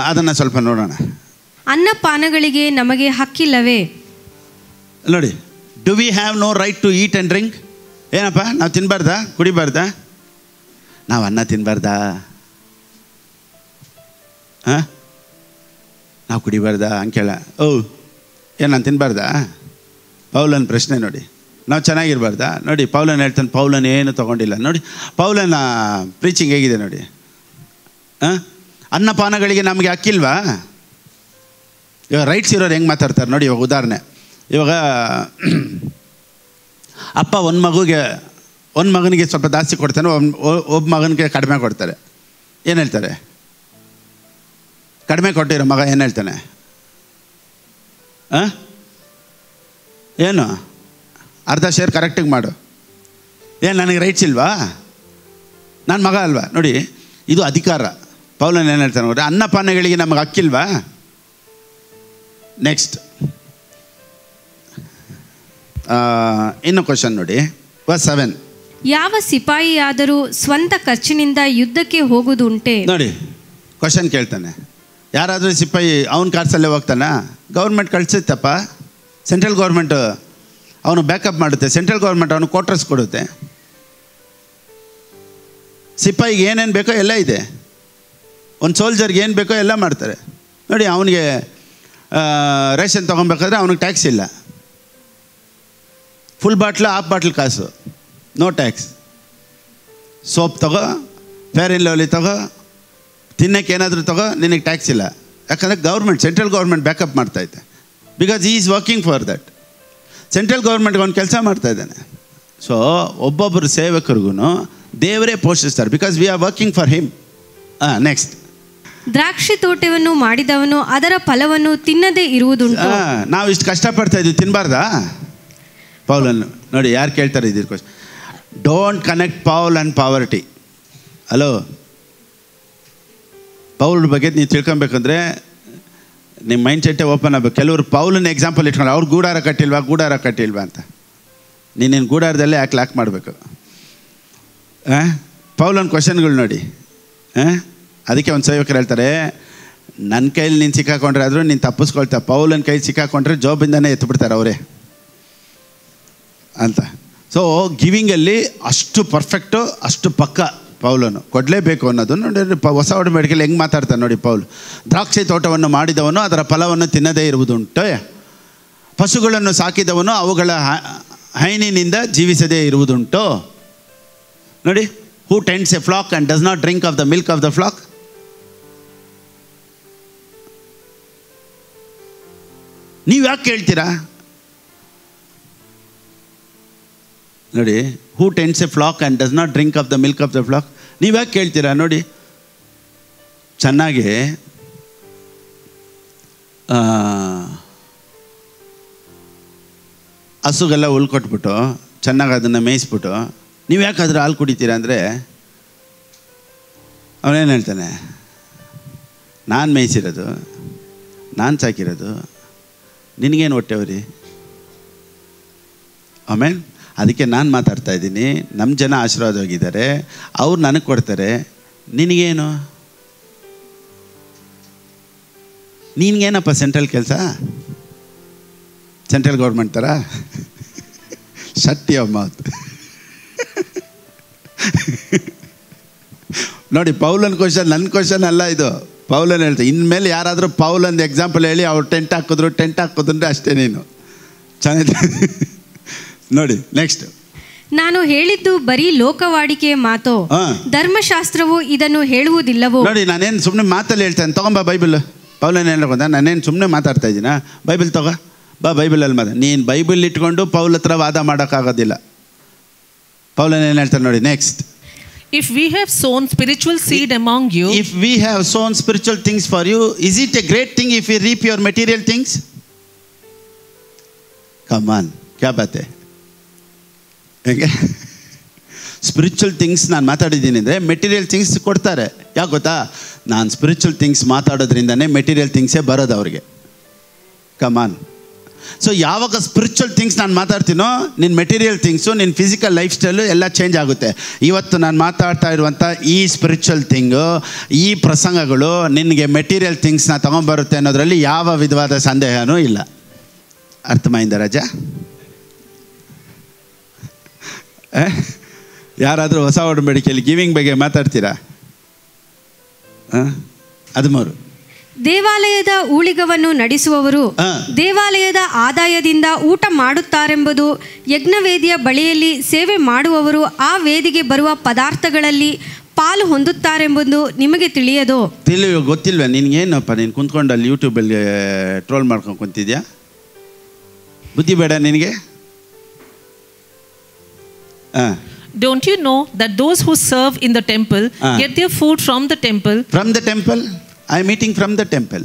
ಅದನ್ನು ಸ್ವಲ್ಪ ನೋಡೋಣ. ಅನ್ನಪಾನಗಳಿಗೆ ನಮಗೆ ಹಕ್ಕಿಲ್ಲವೇ? ನೋಡಿ, do we have no right to eat and drink? ಏನಪ್ಪ, ನಾವು ತಿನ್ನಬಾರ್ದಾ, ಕುಡಿಬಾರ್ದಾ, ನಾವು ಅನ್ನ ತಿನ್ನಬಾರ್ದಾ, ಹಾಂ, ನಾವು ಕುಡಿಬಾರ್ದಾ ಅಂಕೇಳ? ಏನು ನಾನು ತಿನ್ನಬಾರ್ದಾ? ಪೌಲನ್ ಪ್ರಶ್ನೆ ನೋಡಿ. ನಾವು ಚೆನ್ನಾಗಿರ್ಬಾರ್ದಾ? ನೋಡಿ, ಪೌಲನ್ ಹೇಳ್ತಾನೆ, ಪೌಲನ್ ಏನು ತೊಗೊಂಡಿಲ್ಲ. ನೋಡಿ ಪೌಲನ ಪ್ರೀಚಿಂಗ್ ಹೇಗಿದೆ ನೋಡಿ. ಅನ್ನಪಾನಗಳಿಗೆ ನಮಗೆ ಹಕ್ಕಿಲ್ವಾ? ಇವಾಗ ರೈಟ್ಸ್ ಇರೋರು ಹೆಂಗೆ ಮಾತಾಡ್ತಾರೆ ನೋಡಿ. ಇವಾಗ ಉದಾಹರಣೆ, ಇವಾಗ ಅಪ್ಪ ಒಂದು ಮಗನಿಗೆ ಸ್ವಲ್ಪ ಜಾಸ್ತಿ ಕೊಡ್ತಾನೆ, ಒಬ್ಬ ಮಗನಿಗೆ ಕಡಿಮೆ ಕೊಡ್ತಾರೆ. ಏನು ಹೇಳ್ತಾರೆ? ಕಡಿಮೆ ಕೊಟ್ಟಿರೋ ಮಗ ಏನು ಹೇಳ್ತಾನೆ? ಏನು, ಅರ್ಧ ಶೇರ್ ಕರೆಕ್ಟಿಗೆ ಮಾಡು. ಏನು ನನಗೆ ರೈಟ್ಸ್ ಇಲ್ವಾ? ನನ್ನ ಮಗ ಅಲ್ವಾ? ನೋಡಿ, ಇದು ಅಧಿಕಾರ. ಪೌಲನ್ ಏನು ಹೇಳ್ತಾನೆ ನೋಡಿ, ಅನ್ನಪಾನಗಳಿಗೆ ನಮಗೆ ಹಕ್ಕಿಲ್ವಾ? ನೆಕ್ಸ್ಟ್ ಇನ್ನು ಕ್ವಶನ್ ನೋಡಿ, verse 7. ಯಾವ ಸಿಪಾಯಿಯಾದರೂ ಸ್ವಂತ ಖರ್ಚಿನಿಂದ ಯುದ್ಧಕ್ಕೆ ಹೋಗುವುದುಂಟೆ? ನೋಡಿ, ಕ್ವಶನ್ ಕೇಳ್ತಾನೆ. ಯಾರಾದರೂ ಸಿಪಾಯಿ ಅವನ ಕಾರ್ಸಲ್ಲೇ ಹೋಗ್ತಾನ? ಗೌರ್ಮೆಂಟ್ ಕಳಿಸುತ್ತಪ್ಪ, ಸೆಂಟ್ರಲ್ ಗೌರ್ಮೆಂಟು ಅವನು ಬ್ಯಾಕಪ್ ಮಾಡುತ್ತೆ, ಸೆಂಟ್ರಲ್ ಗೌರ್ಮೆಂಟ್ ಅವನು ಕ್ವಾರ್ಟರ್ಸ್ ಕೊಡುತ್ತೆ. ಸಿಪಾಯಿಗೆ ಏನೇನು ಬೇಕೋ ಎಲ್ಲ ಇದೆ, ಒಂದು ಸೋಲ್ಜರ್ಗೆ ಏನು ಬೇಕೋ ಎಲ್ಲ ಮಾಡ್ತಾರೆ. ನೋಡಿ, ಅವನಿಗೆ ರೇಷನ್ ತೊಗೊಬೇಕಾದ್ರೆ ಅವನಿಗೆ ಟ್ಯಾಕ್ಸ್ ಇಲ್ಲ. ಫುಲ್ ಬಾಟ್ಲು, ಹಾಫ್ ಬಾಟ್ಲ್ ಕಾಸು, ನೋ ಟ್ಯಾಕ್ಸ್. ಸೋಪ್ ತಗೋ, ಫೇರ್ ಆ್ಯಂಡ್ ಲವ್ಲಿ ತಗೋ, ತಿನ್ನಕ್ಕೆ ಏನಾದರೂ ತಗೋ, ನಿನಗೆ ಟ್ಯಾಕ್ಸ್ ಇಲ್ಲ. ಯಾಕಂದರೆ ಗೌರ್ಮೆಂಟ್, ಸೆಂಟ್ರಲ್ ಗೌರ್ಮೆಂಟ್ ಬ್ಯಾಕಪ್ ಮಾಡ್ತಾಯಿದೆ. Because he is working for that. Central ಗೌರ್ಮೆಂಟ್ಗೆ ಅವ್ನು ಕೆಲಸ ಮಾಡ್ತಾಯಿದ್ದಾನೆ. ಸೊ ಒಬ್ಬೊಬ್ಬರು ಸೇವಕರಿಗೂ ದೇವರೇ ಪೋಷಿಸ್ತಾರೆ, because we are working for him. Next, ದ್ರಾಕ್ಷಿ ತೋಟವನ್ನು ಮಾಡಿದವನು ಅದರ ಫಲವನ್ನು ತಿನ್ನದೇ ಇರುವುದುಂಟು? ನಾವು ಇಷ್ಟು ಕಷ್ಟಪಡ್ತಾ ಇದ್ದೀವಿ, ತಿನ್ನಬಾರ್ದಾ? ಪೌಲನ್ ನೋಡಿ, ಯಾರು ಕೇಳ್ತಾರೆ ಇದ್ರ question? Don't connect Paul and poverty. Hello, Paul ಬಗ್ಗೆ ನೀವು ತಿಳ್ಕೊಬೇಕಂದ್ರೆ ನಿಮ್ಮ ಮೈಂಡ್ ಸೆಟ್ಟೇ ಓಪನ್ ಆಗಬೇಕು. ಕೆಲವರು ಪೌಲನ್ನ ಎಕ್ಸಾಂಪಲ್ ಇಟ್ಕೊಂಡು ಅವ್ರು ಗೂಡಾರ ಕಟ್ಟಿಲ್ವಾ ಅಂತ. ನೀನೇನು ಗೂಡಾರದಲ್ಲೇ ಯಾಕೆ ಲಾಕ್ ಮಾಡಬೇಕು? ಪೌಲನ್ ಕ್ವಶನ್ಗಳು ನೋಡಿ. ಅದಕ್ಕೆ ಒಂದು ಸೇವಕರು ಹೇಳ್ತಾರೆ, ನನ್ನ ಕೈಲಿ ನೀನು ಸಿಕ್ಕಾಕೊಂಡ್ರೆ ಆದರೂ ನೀನು ತಪ್ಪಿಸ್ಕೊಳ್ತಾ, ಪೌಲನ ಕೈಲಿ ಸಿಕ್ಕಾಕೊಂಡ್ರೆ ಜಾಬಿಂದನೇ ಎತ್ತುಬಿಡ್ತಾರೆ ಅವರೇ ಅಂತ. ಸೊ ಗಿವಿಂಗಲ್ಲಿ ಅಷ್ಟು ಪರ್ಫೆಕ್ಟು, ಅಷ್ಟು ಪಕ್ಕ ಪೌಲನು ಕೊಡಲೇಬೇಕು ಅನ್ನೋದು ನೋಡಿ. ಹೊಸ ಒಡಂಬಡಿಕೆಯಲ್ಲಿ ಹೆಂಗೆ ಮಾತಾಡ್ತಾನೆ ನೋಡಿ ಪೌಲ್. ದ್ರಾಕ್ಷಿ ತೋಟವನ್ನು ಮಾಡಿದವನು ಅದರ ಫಲವನ್ನು ತಿನ್ನದೇ ಇರುವುದುಂಟು, ಪಶುಗಳನ್ನು ಸಾಕಿದವನು ಅವುಗಳ ಹೈನಿನಿಂದ ಜೀವಿಸದೇ ಇರುವುದುಂಟು. ನೋಡಿ, who tends a flock and does not drink of the milk of the flock. ನೀವು ಯಾಕೆ ಕೇಳ್ತೀರಾ ನೋಡಿ? Who tends a flock and does not drink of the milk of the flock. ನೀವು ಯಾಕೆ ಕೇಳ್ತೀರಾ ನೋಡಿ? ಚೆನ್ನಾಗಿ ಹಸುಗೆಲ್ಲ ಹುಲ್ಕೊಟ್ಬಿಟ್ಟು ಚೆನ್ನಾಗಿ ಅದನ್ನು ಮೇಯಿಸ್ಬಿಟ್ಟು ನೀವು ಯಾಕೆ ಅದ್ರ ಹಾಲು ಕುಡಿತೀರಾ ಅಂದರೆ, ಅವನೇನು ಹೇಳ್ತಾನೆ? ನಾನು ಮೇಯಿಸಿರೋದು, ನಾನು ಸಾಕಿರೋದು, ನಿನಗೇನು ಹೊಟ್ಟೆವ್ರಿ? ಆಮೇಲೆ ಅದಕ್ಕೆ ನಾನು ಮಾತಾಡ್ತಾ ಇದ್ದೀನಿ. ನಮ್ಮ ಜನ ಆಶೀರ್ವಾದವಾಗಿದ್ದಾರೆ, ಅವ್ರು ನನಗೆ ಕೊಡ್ತಾರೆ, ನಿನಗೇನು? ನಿನಗೇನಪ್ಪ ಸೆಂಟ್ರಲ್ ಕೆಲಸ? ಸೆಂಟ್ರಲ್ ಗೌರ್ಮೆಂಟ್ ಥರ ಶಟ್ಟಿ ಮಾತು ನೋಡಿ. ಪೌಲನ್ ಕ್ವಶನ್ ನನ್ನ ಕ್ವಶನ್ ಅಲ್ಲ ಇದು. ಪೌಲನ್ ಹೇಳ್ತಾರೆ. ಇನ್ಮೇಲೆ ಯಾರಾದರೂ ಪೌಲಂದು ಎಕ್ಸಾಂಪಲ್ ಹೇಳಿ ಅವ್ರು ಟೆಂಟ್ ಹಾಕಿದ್ರೆ ಅಷ್ಟೇ ನೀನು ಚೆನ್ನಾಗಿ ನೋಡಿ. ನೆಕ್ಸ್ಟ್, ನಾನು ಹೇಳಿದ್ದು ಬರೀ ಲೋಕವಾಡಿಕೆಯ ಮಾತೋ, ಧರ್ಮಶಾಸ್ತ್ರವು ಇದನ್ನು ಹೇಳುವುದಿಲ್ಲವೋ? ನೋಡಿ, ನಾನೇನು ಸುಮ್ಮನೆ ಮಾತಲ್ಲಿ ಹೇಳ್ತೇನೆ. ತಗೊಂಬ ಬೈಬಲ್. ಪೌಲನ್ ಹೇಳ್ಕೊಂಡ, ನಾನೇನು ಸುಮ್ಮನೆ ಮಾತಾಡ್ತಾ ಇದ್ದೀನಾ? ಬೈಬಲ್ ತಗೋ ಬಾ, ಬೈಬಲಲ್ಲಿ ಮಾತು. ನೀನು ಬೈಬಲ್ ಇಟ್ಕೊಂಡು ಪೌಲ್ ಹತ್ರ ವಾದ ಮಾಡೋಕ್ಕಾಗೋದಿಲ್ಲ. ಪೌಲನ್ ಏನು ಹೇಳ್ತಾರೆ ನೋಡಿ. Next, if we have sown spiritual seed among you, if we have sown spiritual things for you, is it a great thing if we reap your material things? Come on, क्या बात है? ಹೇಗೆ ಸ್ಪಿರಿಚುವಲ್ ಥಿಂಗ್ಸ್ ನಾನು ಮಾತಾಡಿದ್ದೀನಿ ಅಂದರೆ material things ಕೊಡ್ತಾರೆ. ಯಾಕೆ ಗೊತ್ತಾ? ನಾನು ಸ್ಪಿರಿಚುವಲ್ ಥಿಂಗ್ಸ್ ಮಾತಾಡೋದ್ರಿಂದನೇ ಮೆಟೀರಿಯಲ್ ಥಿಂಗ್ಸೇ ಬರೋದು ಅವ್ರಿಗೆ. ಕಮಾನ್. ಸೊ ಯಾವಾಗ ಸ್ಪಿರಿಚುವಲ್ ಥಿಂಗ್ಸ್ ನಾನು ಮಾತಾಡ್ತೀನೋ, ನಿನ್ನ ಮೆಟೀರಿಯಲ್ ಥಿಂಗ್ಸು, ನಿನ್ನ ಫಿಸಿಕಲ್ ಲೈಫ್ ಸ್ಟೈಲು ಎಲ್ಲ ಚೇಂಜ್ ಆಗುತ್ತೆ. ಇವತ್ತು ನಾನು ಮಾತಾಡ್ತಾ ಇರುವಂಥ ಈ ಸ್ಪಿರಿಚುವಲ್ ಥಿಂಗು, ಈ ಪ್ರಸಂಗಗಳು ನಿನಗೆ ಮೆಟೀರಿಯಲ್ ಥಿಂಗ್ಸ್ನ ತೊಗೊಂಬರುತ್ತೆ ಅನ್ನೋದರಲ್ಲಿ ಯಾವ ವಿಧವಾದ ಸಂದೇಹನೂ ಇಲ್ಲ. ಅರ್ಥಮಾಯಿಂದ ರಾಜ? ಯಾರಾದರೂ ಹೊಸ ಒಡಂಬಡಿಕೆಯಲ್ಲಿ ಗಿವಿಂಗ್ ಬಗ್ಗೆ ಮಾತಾಡ್ತೀರಾ? 13, ದೇವಾಲಯದ ಊಳಿಗವನ್ನು ನಡೆಸುವವರು ದೇವಾಲಯದ ಆದಾಯದಿಂದ ಊಟ ಮಾಡುತ್ತಾರೆಂಬುದು, ಯಜ್ಞವೇದಿಯ ಬಳಿಯಲ್ಲಿ ಸೇವೆ ಮಾಡುವವರು ಆ ವೇದಿಗೆ ಬರುವ ಪದಾರ್ಥಗಳಲ್ಲಿ ಪಾಲು ಹೊಂದುತ್ತಾರೆಂಬುದು ನಿಮಗೆ ತಿಳಿಯದೋ? ಗೊತ್ತಿಲ್ವ ನಿನಗೇನಪ್ಪ? ನೀನು ಕುಂತ್ಕೊಂಡು ಅಲ್ಲಿ ಯೂಟ್ಯೂಬಲ್ಲಿ ಟ್ರೋಲ್ ಮಾಡ್ಕೊಂಡು ಕುಂತಿದ್ಯಾ? ಬುದ್ಧಿ ಬೇಡ ನಿನಗೆ? Don't you know that those who serve in the temple get their food from the temple? From the temple? I am eating from the temple.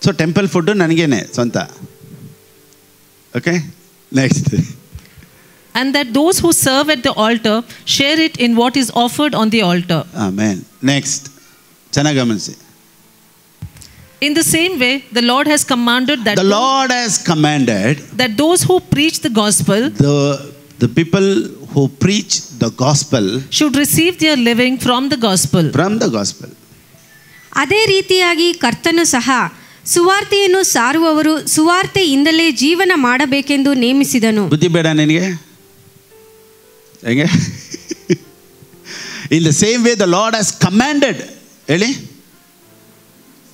So temple food ನನಗೇನೆ ಸ್ವಂತ. Okay? Next. And that those who serve at the altar share it in what is offered on the altar. Amen. Next. ಚೆನ್ನಾಗಿ ಗಮನಿಸಿ. In the same way, the Lord has commanded that the Lord has commanded that those who preach the gospel, the people who preach the gospel should receive their living from the gospel. From the gospel. ಅದೇ ರೀತಿಯಾಗಿ ಕರ್ತನು ಸಹ ಸುವಾರ್ತೆಯನ್ನು ಸಾರುವವರು ಸುವಾರ್ತೆಯಿಂದಲೇ ಜೀವನ ಮಾಡಬೇಕೆಂದು ನೇಮಿಸಿದನು. ಬುದ್ಧಿ ಬೇಡ ನಿನಗೆ? ಹೇಗೆ? In the same way the Lord has commanded. ಹೇಳಿ.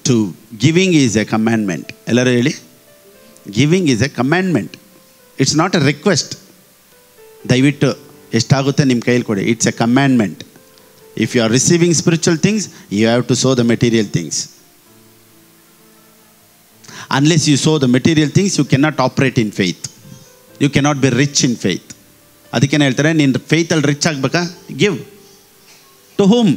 To giving is a commandment. ಎಲ್ಲರೂ ಹೇಳಿ. Giving is a commandment. It's not a request. ದಯವಿಟ್ಟು ಎಷ್ಟಾಗುತ್ತೆ ನಿಮ್ಮ ಕೈಯಲ್ಲಿ ಕೊಡಿ. It's a commandment. If you are receiving spiritual things, you have to sow the material things. Unless you sow the material things, you cannot operate in faith. You cannot be rich in faith. ಅದಕ್ಕೇನು ಹೇಳ್ತಾರೆ, ನೀನು ಫೇತಲ್ಲಿ rich ಆಗಬೇಕಾ? Give to whom.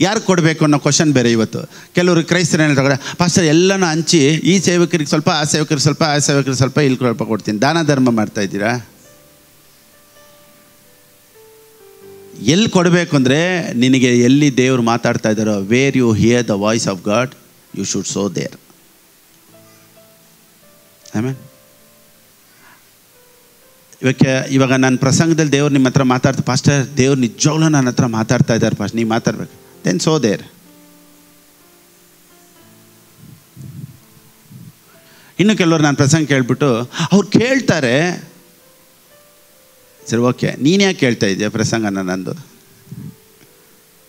ಯಾರು ಕೊಡಬೇಕು ಅನ್ನೋ question ಬೇರೆ. ಇವತ್ತು ಕೆಲವರು ಕ್ರೈಸ್ತರು ಏನು ಹೇಳ್ತಾರೆ, ಪಾಸ್ಟರ್ ಎಲ್ಲನೂ ಹಂಚಿ ಈ ಸೇವಕರಿಗೆ ಸ್ವಲ್ಪ, ಆ ಸೇವಕರಿಗೆ ಸ್ವಲ್ಪ, ಆ ಸೇವಕರಿಗೆ ಸ್ವಲ್ಪ, ಇಲ್ಲಿ ಸ್ವಲ್ಪ ಕೊಡ್ತೀನಿ. ದಾನ ಧರ್ಮ ಮಾಡ್ತಾ ಇದ್ದೀರಾ? ಎಲ್ಲಿ ಕೊಡಬೇಕು ಅಂದರೆ, ನಿನಗೆ ಎಲ್ಲಿ ದೇವರು ಮಾತಾಡ್ತಾ ಇದ್ದಾರೋ, where you hear the voice of God, you should sow there. ಆಮೇಲೆ ಇವಾಗ ನನ್ನ ಪ್ರಸಂಗದಲ್ಲಿ ದೇವ್ರು ನಿಮ್ಮ ಹತ್ರ ಮಾತಾಡ್ತಾ, ಪಾಸ್ಟರ್ ದೇವ್ರು ನಿಜವಾಗ್ಲೂ ನನ್ನ ಹತ್ರ ಮಾತಾಡ್ತಾ ಇದ್ದಾರೆ ಪಾಸ್ಟ್, ನೀವು ಮಾತಾಡ್ಬೇಕು. Then sow there. ಇನ್ನು ಕೆಲವರು ನನ್ನ ಪ್ರಸಂಗ ಕೇಳ್ಬಿಟ್ಟು ಅವ್ರು ಕೇಳ್ತಾರೆ, ಸರಿ ಓಕೆ, ನೀನು ಯಾಕೆ ಕೇಳ್ತಾ ಇದೆಯಾ ಪ್ರಸಂಗನ ನಂದು?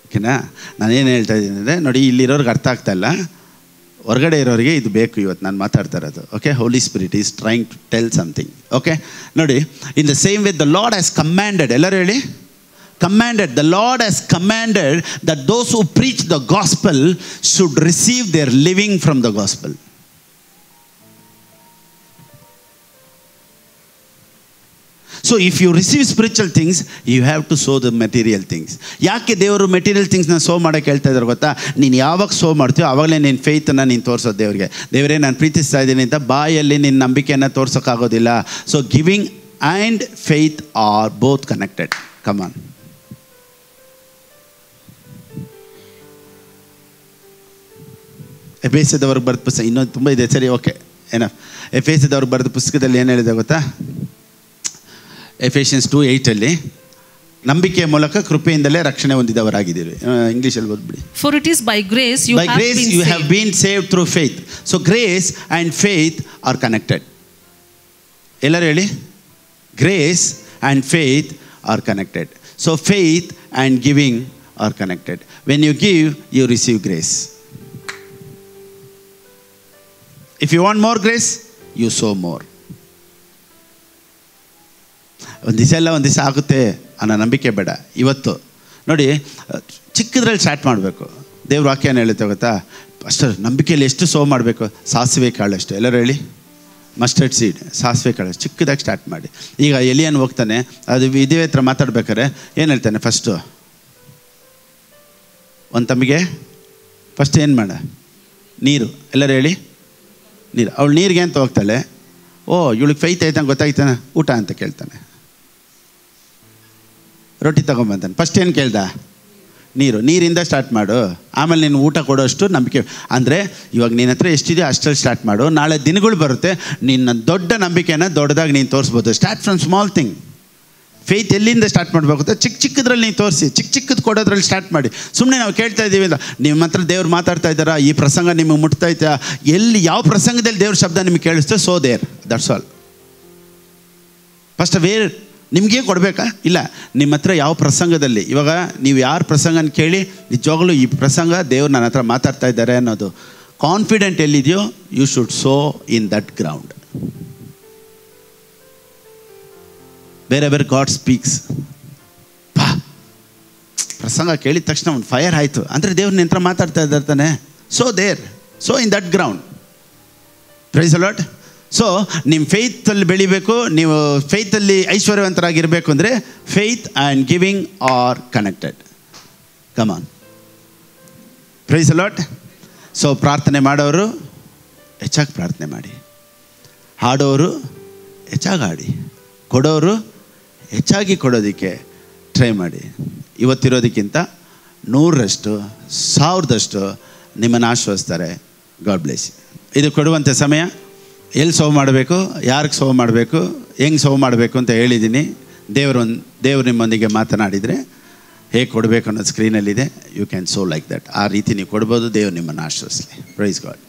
ಓಕೆನಾ? ನಾನೇನು ಹೇಳ್ತಾ ಇದ್ದೀನಿ ಅಂದರೆ, ನೋಡಿ ಇಲ್ಲಿರೋರ್ಗೆ ಅರ್ಥ ಆಗ್ತಾ ಇಲ್ಲ, ಹೊರಗಡೆ ಇರೋರಿಗೆ ಇದು ಬೇಕು ಇವತ್ತು ನಾನು ಮಾತಾಡ್ತಾ ಇರೋದು. Okay, holy spirit is trying to tell something. Okay ನೋಡಿ, in the same way the lord has commanded. ಎಲ್ಲರೂ ಹೇಳಿ, commanded. The Lord has commanded that those who preach the gospel should receive their living from the gospel. So if you receive spiritual things, you have to sow the material things. ಯಾಕೆ ದೇವರು material ಥಿಂಗ್ಸ್ನ so ಮಾಡೋಕ್ಕೆ ಹೇಳ್ತಾ ಇದ್ದಾರೆ ಗೊತ್ತಾ? ನೀನು ಯಾವಾಗ so ಮಾಡ್ತೀಯೋ ಆವಾಗಲೇ ನಿನ್ನ ಫೇತನ್ನು ನೀನು ತೋರಿಸೋದು ದೇವರಿಗೆ. ದೇವರೇ ನಾನು ಪ್ರೀತಿಸ್ತಾ ಇದ್ದೀನಿ ಅಂತ ಬಾಯಲ್ಲಿ ನಿನ್ನ ನಂಬಿಕೆಯನ್ನು ತೋರ್ಸೋಕ್ಕಾಗೋದಿಲ್ಲ. So giving and faith are both connected. Come on. ಎಫೆಸದವ್ರಿಗೆ ಬರೆದ ಪುಸ್ತಕ ಇನ್ನೊಂದು ತುಂಬ ಇದೆ, ಸರಿ ಓಕೆ ಏನೋ. ಎಫೆಸದವ್ರಿಗೆ ಬರೆದ ಪುಸ್ತಕದಲ್ಲಿ ಏನು ಹೇಳಿದೆ ಗೊತ್ತಾ? ಎಫೆಷಿಯನ್ಸ್ 2:8 ನಂಬಿಕೆಯ ಮೂಲಕ ಕೃಪೆಯಿಂದಲೇ ರಕ್ಷಣೆ ಹೊಂದಿದವರಾಗಿದ್ದೀರಿ. ಇಂಗ್ಲೀಷಲ್ಲಿ ಓದ್ಬಿಡಿ. For it is by grace you have been saved through faith. So grace and faith are connected. ಎಲ್ಲರೂ ಹೇಳಿ, grace and faith are connected. So faith and giving or connected. When you give, you receive grace. If you want more grace, you sow more. ಒಂದು ದಿವಸ ಆಗುತ್ತೆ ಅನ್ನೋ ನಂಬಿಕೆ ಬೇಡ. ಇವತ್ತು ನೋಡಿ, ಚಿಕ್ಕದ್ರಲ್ಲಿ ಸ್ಟಾರ್ಟ್ ಮಾಡಬೇಕು. ದೇವ್ರ ವಾಕ್ಯ ಏನು ಹೇಳುತ್ತೆ ಗೊತ್ತಾ? ಅಷ್ಟು ನಂಬಿಕೆಯಲ್ಲಿ ಎಷ್ಟು ಸೋ ಮಾಡಬೇಕು? ಸಾಸಿವೆ ಕಾಳಷ್ಟು. ಎಲ್ಲರೂ ಹೇಳಿ, ಮಸ್ಟರ್ಡ್ ಸೀಡ್, ಸಾಸಿವೆ ಕಾಳು ಚಿಕ್ಕದಾಗಿ ಸ್ಟಾರ್ಟ್ ಮಾಡಿ. ಈಗ ಎಲಿಯನ್ ಹೋಗ್ತಾನೆ, ಅದು ಇದೇ ಹತ್ರ ಮಾತಾಡ್ಬೇಕಾರೆ ಏನು ಹೇಳ್ತಾನೆ? ಫಸ್ಟು ಒಂದು ತಮ್ಮಿಗೆ ಫಸ್ಟ್ ಏನು ಮಾಡ? ನೀರು. ಎಲ್ಲರೂ ಹೇಳಿ, ನೀರು. ಅವಳು ನೀರಿಗೆ ಅಂತ ಹೋಗ್ತಾಳೆ. ಇವಳಿಗೆ ಫೈತ್ ಆಯ್ತಾನೆ ಗೊತ್ತಾಯ್ತಾನೆ, ಊಟ ಅಂತ ಕೇಳ್ತಾನೆ. ರೊಟ್ಟಿ ತೊಗೊಂಬಂತಾನೆ. ಫಸ್ಟ್ ಏನು ಕೇಳ್ದ? ನೀರು. ನೀರಿಂದ ಸ್ಟಾರ್ಟ್ ಮಾಡು, ಆಮೇಲೆ ನೀನು ಊಟ ಕೊಡೋಷ್ಟು ನಂಬಿಕೆ. ಅಂದರೆ ಇವಾಗ ನಿನ್ನ ಹತ್ರ ಎಷ್ಟಿದೆಯೋ ಅಷ್ಟರಲ್ಲಿ ಸ್ಟಾರ್ಟ್ ಮಾಡು. ನಾಳೆ ದಿನಗಳು ಬರುತ್ತೆ, ನಿನ್ನ ದೊಡ್ಡ ನಂಬಿಕೆನ ದೊಡ್ಡದಾಗಿ ನೀನು ತೋರಿಸ್ಬೋದು. Start from small thing. Faith ಎಲ್ಲಿಂದ ಸ್ಟಾರ್ಟ್ ಮಾಡಬೇಕು? ಚಿಕ್ಕದ್ರಲ್ಲಿ ನೀನು ತೋರಿಸಿ, ಚಿಕ್ಕದು ಕೊಡೋದ್ರಲ್ಲಿ ಸ್ಟಾರ್ಟ್ ಮಾಡಿ. ಸುಮ್ಮನೆ ನಾವು ಕೇಳ್ತಾ ಇದ್ದೀವಿ ಅಂತ ನಿಮ್ಮ ಹತ್ರ ದೇವ್ರು ಮಾತಾಡ್ತಾ ಇದ್ದಾರಾ? ಈ ಪ್ರಸಂಗ ನಿಮಗೆ ಮುಟ್ತೈತಾ? ಎಲ್ಲಿ ಯಾವ ಪ್ರಸಂಗದಲ್ಲಿ ದೇವ್ರ ಶಬ್ದ ನಿಮಗೆ ಕೇಳಿಸ್ತೋ, so there, that's all. First where ನಿಮಗೇ ಕೊಡಬೇಕಾ? ಇಲ್ಲ, ನಿಮ್ಮ ಹತ್ರ ಯಾವ ಪ್ರಸಂಗದಲ್ಲಿ, ಇವಾಗ ನೀವು ಯಾರ ಪ್ರಸಂಗನ ಕೇಳಿ ನಿಜವಾಗ್ಲೂ ಈ ಪ್ರಸಂಗ ದೇವ್ರು ನನ್ನ ಹತ್ರ ಮಾತಾಡ್ತಾ ಇದ್ದಾರೆ ಅನ್ನೋದು ಕಾನ್ಫಿಡೆಂಟ್ ಎಲ್ಲಿದೆಯೋ, you should sow in that ground. ಬೇರೆ ಗಾಡ್ ಸ್ಪೀಕ್ಸ್. ಪ್ರಸಂಗ ಕೇಳಿದ ತಕ್ಷಣ ಒಂದು ಫೈರ್ ಆಯಿತು ಅಂದರೆ ದೇವ್ರ ನಿನ್ನ ಹತ್ರ ಮಾತಾಡ್ತಾ ಇದ್ದಾರೆ ತಾನೆ. Sow there, sow in that ground. Praise the lord. So ನಿಮ್ಮ ಫೇತಲ್ಲಿ ಬೆಳಿಬೇಕು, ನೀವು ಫೇತಲ್ಲಿ ಐಶ್ವರ್ಯವಂತರಾಗಿರಬೇಕು ಅಂದರೆ faith and giving are connected. Come on. Praise the lord. So ಪ್ರಾರ್ಥನೆ ಮಾಡೋರು ಹೆಚ್ಚಾಗಿ ಪ್ರಾರ್ಥನೆ ಮಾಡಿ, ಹಾಡೋರು ಹೆಚ್ಚಾಗಿ ಹಾಡಿ, ಕೊಡೋರು ಹೆಚ್ಚಾಗಿ ಕೊಡೋದಕ್ಕೆ ಟ್ರೈ ಮಾಡಿ. ಇವತ್ತಿರೋದಕ್ಕಿಂತ 100ರಷ್ಟು 1000ದಷ್ಟು ನಿಮ್ಮನ್ನು ಆಶ್ವಸ್ತಾರೆ. God bless. ಇದು ಕೊಡುವಂಥ ಸಮಯ. ಎಲ್ಲಿ ಸೋವ್ ಮಾಡಬೇಕು, ಯಾರಿಗೆ ಸೋವ್ ಮಾಡಬೇಕು, ಹೆಂಗೆ ಸೋವ್ ಮಾಡಬೇಕು ಅಂತ ಹೇಳಿದ್ದೀನಿ. ದೇವರು ನಿಮ್ಮೊಂದಿಗೆ ಮಾತನಾಡಿದರೆ ಹೇಗೆ ಕೊಡಬೇಕು ಅನ್ನೋದು ಸ್ಕ್ರೀನಲ್ಲಿದೆ. You can sow like that. ಆ ರೀತಿ ನೀವು ಕೊಡ್ಬೋದು. ದೇವರು ನಿಮ್ಮನ್ನು ಆಶ್ವಸ್ಲಿ. Praise God.